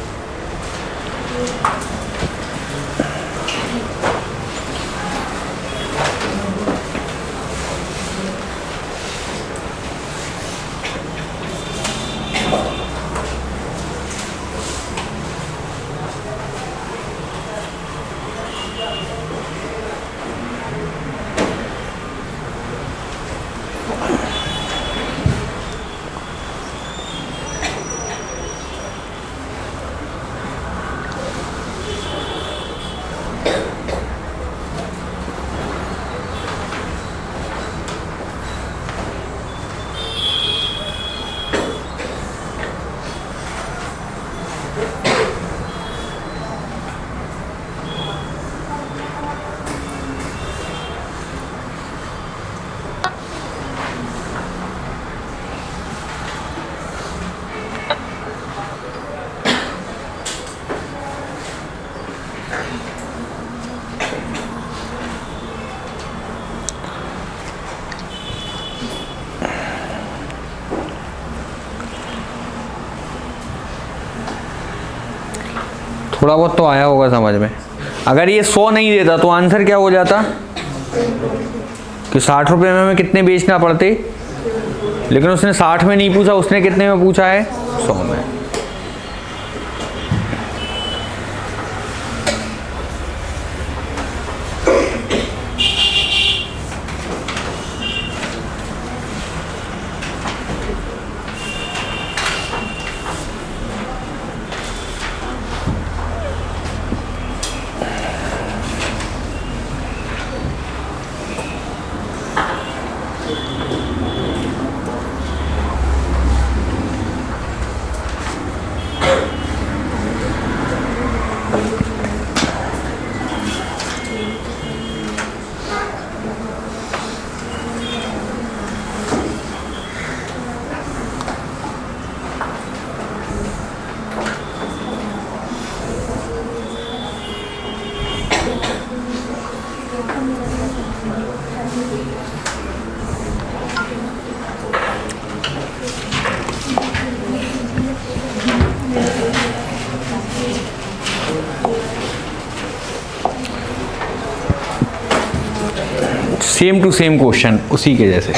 थोड़ा बहुत तो आया होगा समझ में। अगर ये 100 नहीं देता तो आंसर क्या हो जाता कि 60 रुपए में हमें कितने बेचना पड़ते? लेकिन उसने 60 में नहीं पूछा, उसने कितने में पूछा है? 100 में। सेम टू सेम क्वेश्चन उसी के जैसे।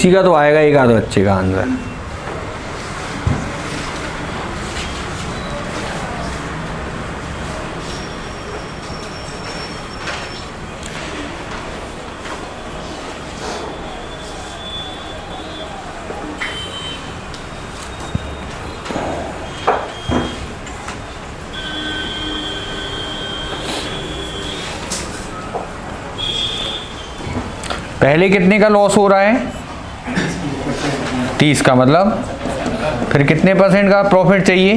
किसी का तो आएगा एक आध बच्चे का आंसर। पहले कितने का लॉस हो रहा है? 30 का, मतलब फिर कितने % का प्रॉफिट चाहिए?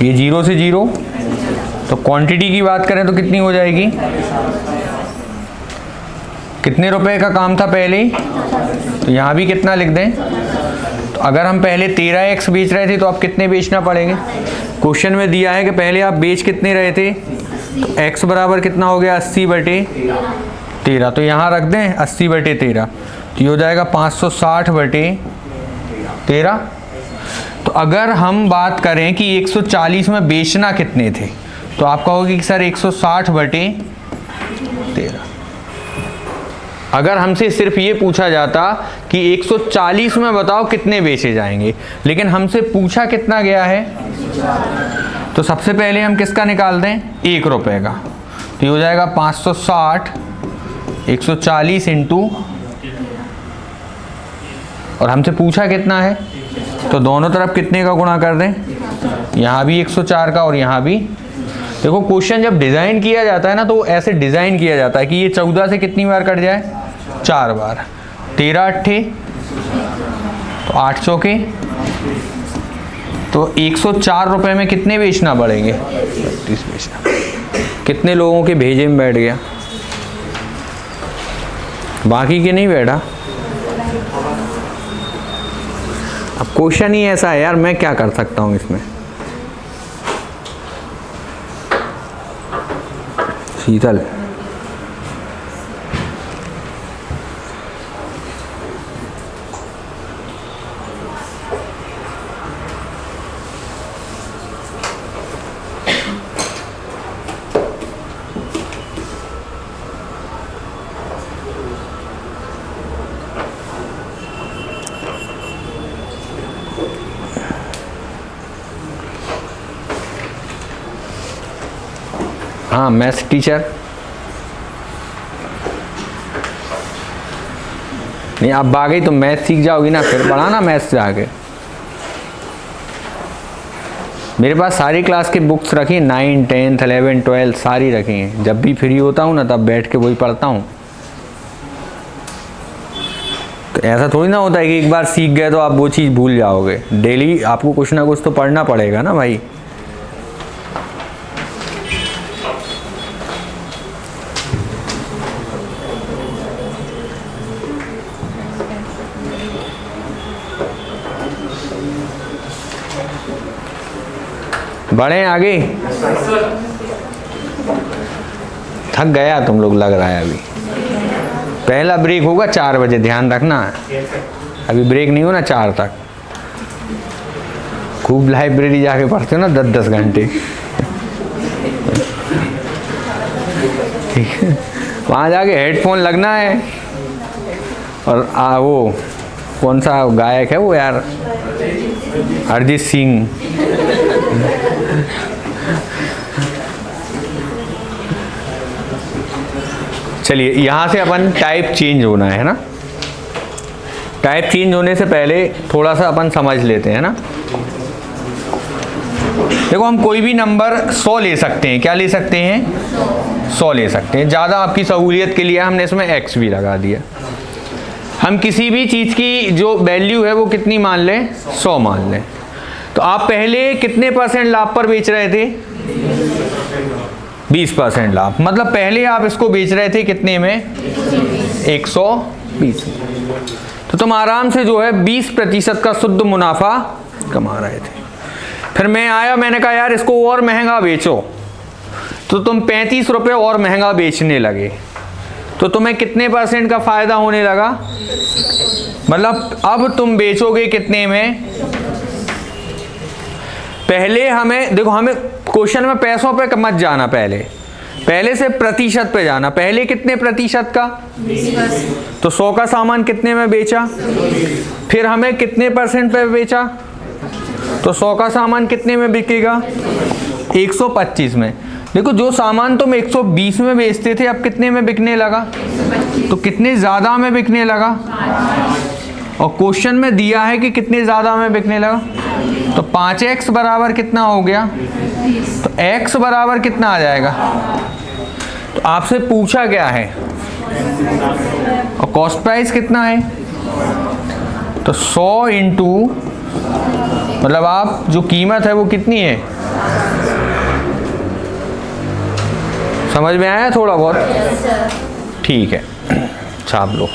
ये 0 से 0, तो क्वांटिटी की बात करें तो कितनी हो जाएगी? कितने रुपए का काम था पहले? तो यहाँ भी कितना लिख दें? तो अगर हम पहले 13x बेच रहे थे तो अब कितने बेचना पड़ेंगे? क्वेश्चन में दिया है कि पहले आप बेच कितने रहे थे, तो x बराबर कितना हो गया? 80/13। तो यहाँ रख दें 80/13, तो ये हो जाएगा 560/13। तो अगर हम बात करें कि 140 में बेचना कितने थे, तो आप कहोगे कि सर 160/13। अगर हमसे सिर्फ ये पूछा जाता कि 140 में बताओ कितने बेचे जाएंगे, लेकिन हमसे पूछा कितना गया है, तो सबसे पहले हम किसका निकाल दें? 1 रुपये का। तो ये हो जाएगा 560 140 इंटू, और हमसे पूछा कितना है, तो दोनों तरफ कितने का गुणा कर दें? यहाँ भी 104 का और यहाँ भी। देखो क्वेश्चन जब डिज़ाइन किया जाता है ना, तो ऐसे डिज़ाइन किया जाता है कि ये 14 से कितनी बार कट जाए? 4 बार। 13 अट्ठे तो 800 के, तो 104 रुपये में कितने बेचना पड़ेंगे? 32 बेचना। कितने लोगों के भेजे में बैठ गया? बाकी के नहीं बैठा। अब क्वेश्चन ही ऐसा है यार, मैं क्या कर सकता हूँ इसमें। शीतल, हाँ मैथ्स टीचर नहीं, आप बाकी तो मैथ सीख जाओगी ना, फिर पढ़ाना मैथ्स जाके। मेरे पास सारी क्लास की बुक्स रखी, 9, 10, 11, 12 सारी रखी हैं। जब भी फ्री होता हूँ ना, तब बैठ के वही पढ़ता हूँ। तो ऐसा थोड़ी ना होता है कि एक बार सीख गए तो आप वो चीज़ भूल जाओगे। डेली आपको कुछ ना कुछ तो पढ़ना पड़ेगा ना भाई। बढ़े आगे। थक गया तुम लोग लग रहा है अभी। पहला ब्रेक होगा 4 बजे, ध्यान रखना। अभी ब्रेक नहीं होना 4 तक। खूब लाइब्रेरी जाके पढ़ते हो ना 10-10 घंटे। वहाँ जाके हेडफोन लगना है। और वो कौन सा गायक है वो यार, अरिजीत सिंह। चलिए यहाँ से अपन टाइप चेंज होना है ना। टाइप चेंज होने से पहले थोड़ा सा अपन समझ लेते हैं ना। देखो हम कोई भी नंबर 100 ले सकते हैं। क्या ले सकते हैं? 100 ले सकते हैं। ज़्यादा आपकी सहूलियत के लिए हमने इसमें x भी लगा दिया। हम किसी भी चीज़ की जो वैल्यू है वो कितनी मान लें? 100 मान लें। तो आप पहले कितने % लाभ पर बेच रहे थे? 20% लाभ। मतलब पहले आप इसको बेच रहे थे कितने में? 120। तो तुम आराम से जो है 20% का शुद्ध मुनाफा कमा रहे थे। फिर मैं आया, मैंने कहा यार इसको और महंगा बेचो, तो तुम 35 रुपये और महंगा बेचने लगे। तो तुम्हें कितने % का फायदा होने लगा? मतलब अब तुम बेचोगे कितने में? पहले हमें देखो, हमें क्वेश्चन में पैसों पे मत जाना। पहले पहले से प्रतिशत पे जाना। पहले कितने प्रतिशत का? 20%। तो 100 का सामान कितने में बेचा? फिर हमें कितने परसेंट पे बेचा? तो 100 का सामान कितने में बिकेगा? 125 में। देखो जो सामान तुम 120 में बेचते थे अब कितने में बिकने लगा? तो कितने ज़्यादा में बिकने लगा? और क्वेश्चन में दिया है कि कितने ज़्यादा में बिकने लगा। तो 5x बराबर कितना हो गया? तो x बराबर कितना आ जाएगा? तो आपसे पूछा क्या है और कॉस्ट प्राइस कितना है? तो 100 इंटू मतलब आप जो कीमत है वो कितनी है? समझ में आया थोड़ा बहुत? ठीक है, छाप लो।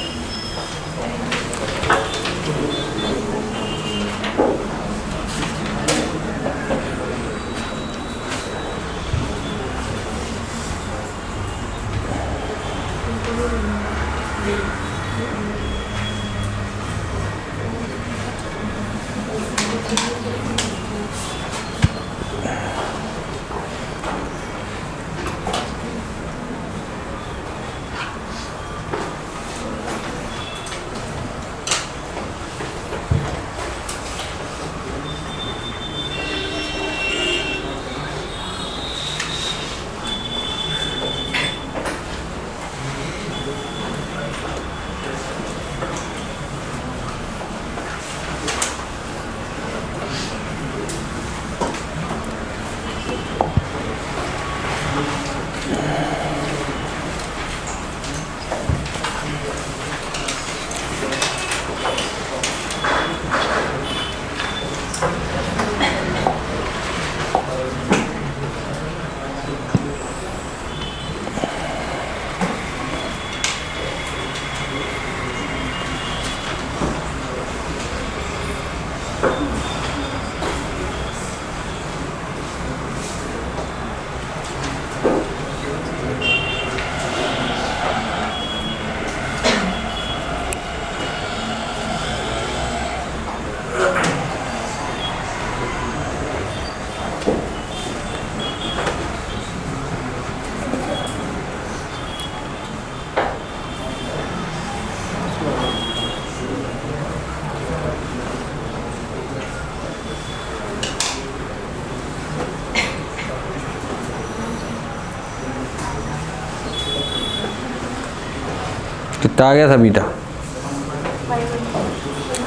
कितना आ गया सभी था?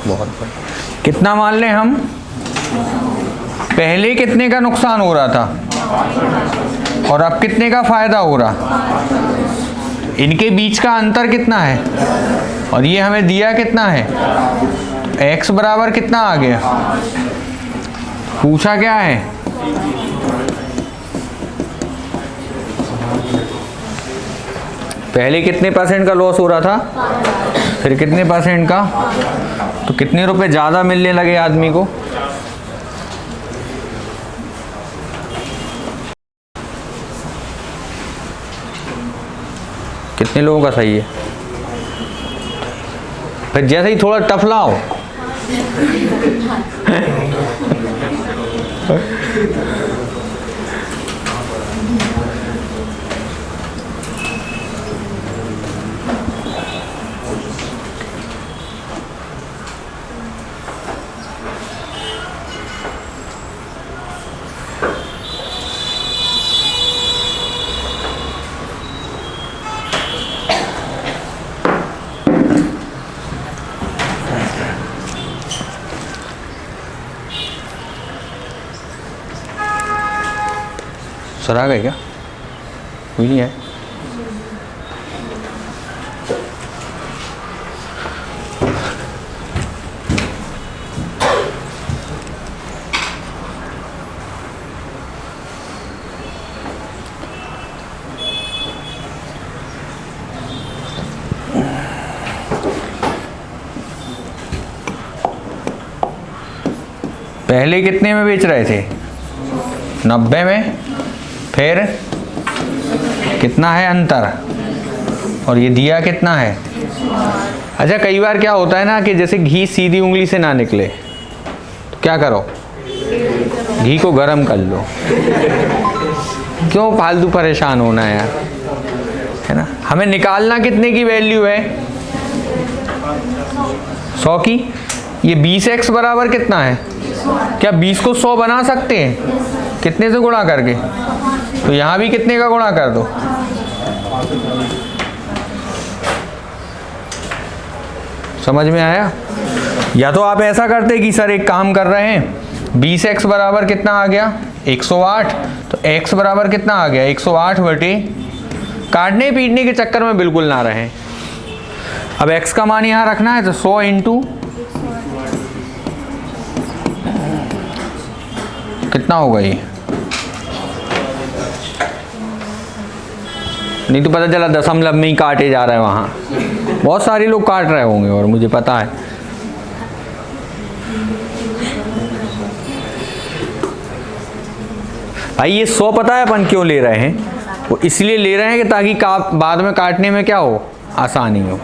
बहुत बढ़िया। कितना मान लें हम? पहले कितने का नुकसान हो रहा था और अब कितने का फायदा हो रहा? इनके बीच का अंतर कितना है? और ये हमें दिया कितना है? x बराबर कितना आ गया? पूछा क्या है? पहले कितने परसेंट का लॉस हो रहा था, फिर कितने परसेंट का, तो कितने रुपए ज़्यादा मिलने लगे आदमी को? कितने लोगों का सही है? फिर जैसे ही थोड़ा टफ लाओ सर आ गए क्या? कोई नहीं है? पहले कितने में बेच रहे थे? 90 में। फिर कितना है अंतर? और ये दिया कितना है? अच्छा कई बार क्या होता है ना कि जैसे घी सीधी उंगली से ना निकले तो क्या करो? घी को गरम कर लो, क्यों फालतू परेशान होना है यार, है ना। हमें निकालना कितने की वैल्यू है, 100 की। ये 20x बराबर कितना है, क्या 20 को 100 बना सकते हैं, कितने से गुणा करके? तो यहाँ भी कितने का गुणा कर दो, समझ में आया? या तो आप ऐसा करते कि सर एक काम कर रहे हैं, 20x बराबर कितना आ गया, 108, तो x बराबर कितना आ गया, 108 बटे, काटने पीटने के चक्कर में बिल्कुल ना रहें। अब x का मान यहाँ रखना है, तो 100 इंटू कितना होगा ये, नहीं तो पता चला दशमलव में ही काटे जा रहे हैं, वहाँ बहुत सारे लोग काट रहे होंगे और मुझे पता है। भाई ये 100 पता है अपन क्यों ले रहे हैं, वो इसलिए ले रहे हैं कि ताकि बाद में काटने में क्या हो, आसानी हो।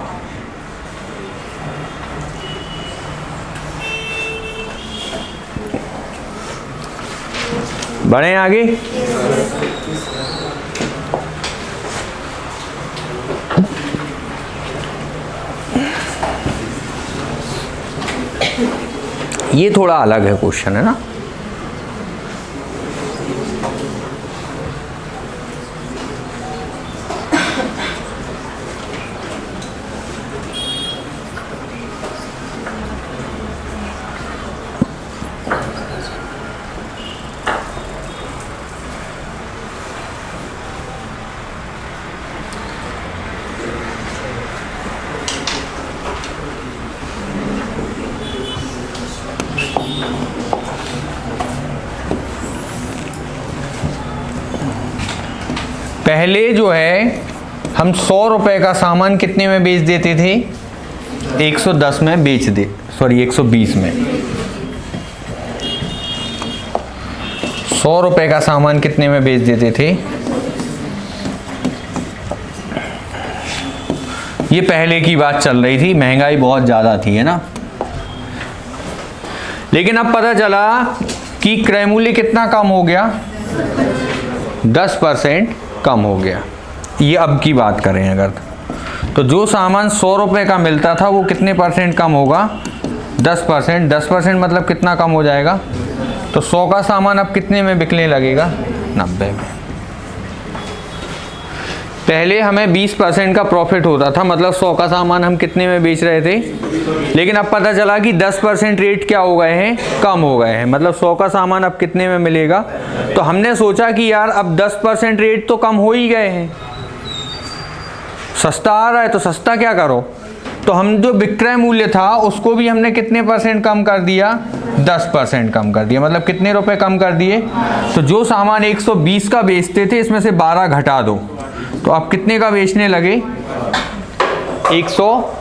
बढ़े आगे। ये थोड़ा अलग है क्वेश्चन, है ना। पहले जो है हम 100 रुपए का सामान कितने में बेच देते थे, 110 में बेच दे, सॉरी 120 में। 100 रुपए का सामान कितने में बेच देते थे, ये पहले की बात चल रही थी, महंगाई बहुत ज़्यादा थी, है ना। लेकिन अब पता चला कि क्रय मूल्य कितना कम हो गया, 10% कम हो गया। ये अब की बात करें अगर, तो जो सामान 100 रुपए का मिलता था वो कितने परसेंट कम होगा, 10%। 10% मतलब कितना कम हो जाएगा, तो 100 का सामान अब कितने में बिकने लगेगा, 90 में। पहले हमें 20% का प्रॉफिट होता था, मतलब 100 का सामान हम कितने में बेच रहे थे, लेकिन अब पता चला कि 10% रेट क्या हो गए हैं, कम हो गए हैं, मतलब 100 का सामान अब कितने में मिलेगा। तो हमने सोचा कि यार अब 10% रेट तो कम हो ही गए हैं, सस्ता आ रहा है तो सस्ता क्या करो, तो हम जो विक्रय मूल्य था उसको भी हमने कितने परसेंट कम कर दिया, 10% कम कर दिया। मतलब कितने रुपए कम कर दिए, तो जो सामान 120 का बेचते थे इसमें से 12 घटा दो, तो आप कितने का बेचने लगे, 100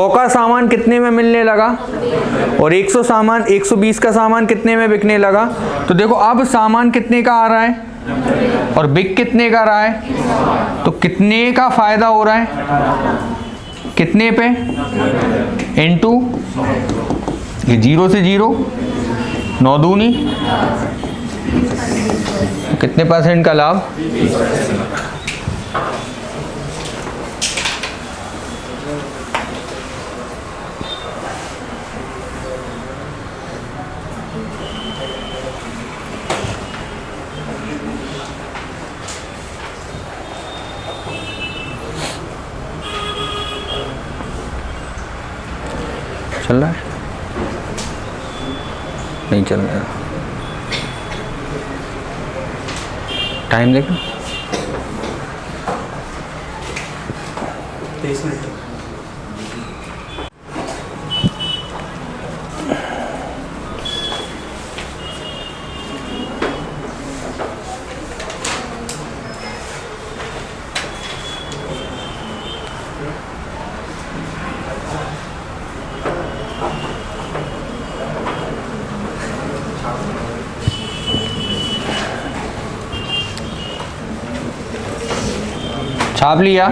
का सामान कितने में मिलने लगा, और 120 का सामान कितने में बिकने लगा। तो देखो अब सामान कितने का आ रहा है और बिक कितने का रहा है, तो कितने का फायदा हो रहा है, कितने पे, इनटू ये 0 से 0, 9 दूनी, कितने परसेंट का लाभ, चल रहा है, नहीं चल रहा, टाइम देखो 23 मिनट। छाप लिया,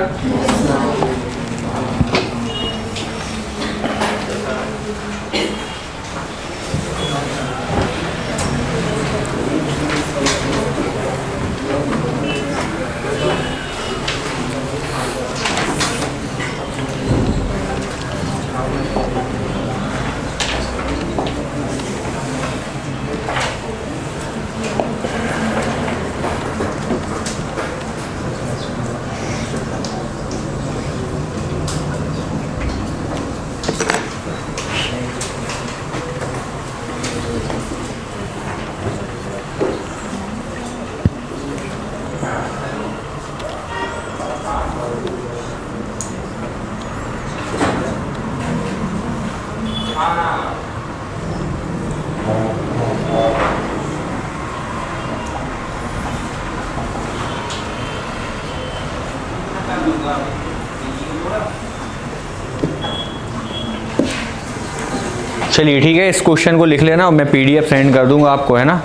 चलिए ठीक है, इस क्वेश्चन को लिख लेना और मैं पीडीएफ सेंड कर दूंगा आपको, है ना।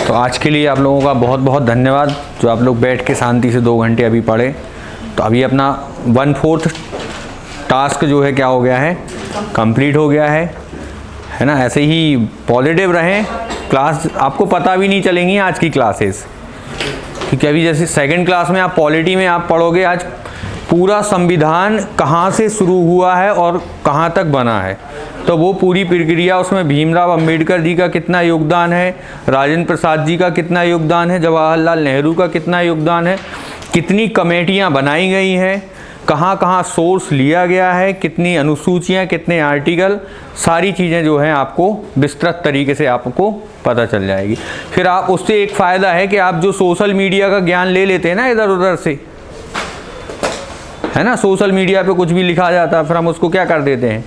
तो आज के लिए आप लोगों का बहुत बहुत धन्यवाद, जो आप लोग बैठ के शांति से 2 घंटे अभी पढ़े। तो अभी अपना 1/4 टास्क जो है क्या हो गया है, कंप्लीट हो गया है ना। ऐसे ही पॉजिटिव रहें, क्लास आपको पता भी नहीं चलेंगी आज की क्लासेस, क्योंकि अभी जैसे सेकंड क्लास में आप पॉलिटी में आप पढ़ोगे आज पूरा संविधान कहाँ से शुरू हुआ है और कहाँ तक बना है, तो वो पूरी प्रक्रिया, उसमें भीमराव अंबेडकर जी का कितना योगदान है, राजेंद्र प्रसाद जी का कितना योगदान है, जवाहरलाल नेहरू का कितना योगदान है, कितनी कमेटियाँ बनाई गई हैं, कहाँ कहाँ सोर्स लिया गया है, कितनी अनुसूचियाँ, कितने आर्टिकल, सारी चीज़ें जो हैं आपको विस्तृत तरीके से आपको पता चल जाएगी। फिर आप उससे एक फ़ायदा है कि आप जो सोशल मीडिया का ज्ञान ले लेते हैं ना इधर उधर से, है ना, सोशल मीडिया पे कुछ भी लिखा जाता है फिर हम उसको क्या कर देते हैं,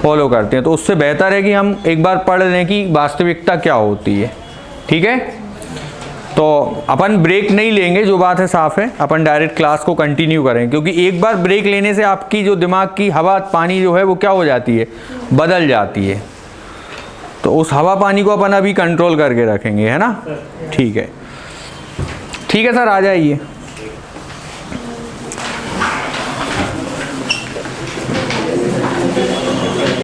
फॉलो करते हैं। तो उससे बेहतर है कि हम एक बार पढ़ लें कि वास्तविकता क्या होती है। ठीक है, तो अपन ब्रेक नहीं लेंगे, जो बात है साफ़ है, अपन डायरेक्ट क्लास को कंटिन्यू करें, क्योंकि एक बार ब्रेक लेने से आपकी जो दिमाग की हवा पानी जो है वो क्या हो जाती है, बदल जाती है। तो उस हवा पानी को अपन अभी कंट्रोल करके रखेंगे, है ना। ठीक है सर, आ जाइए।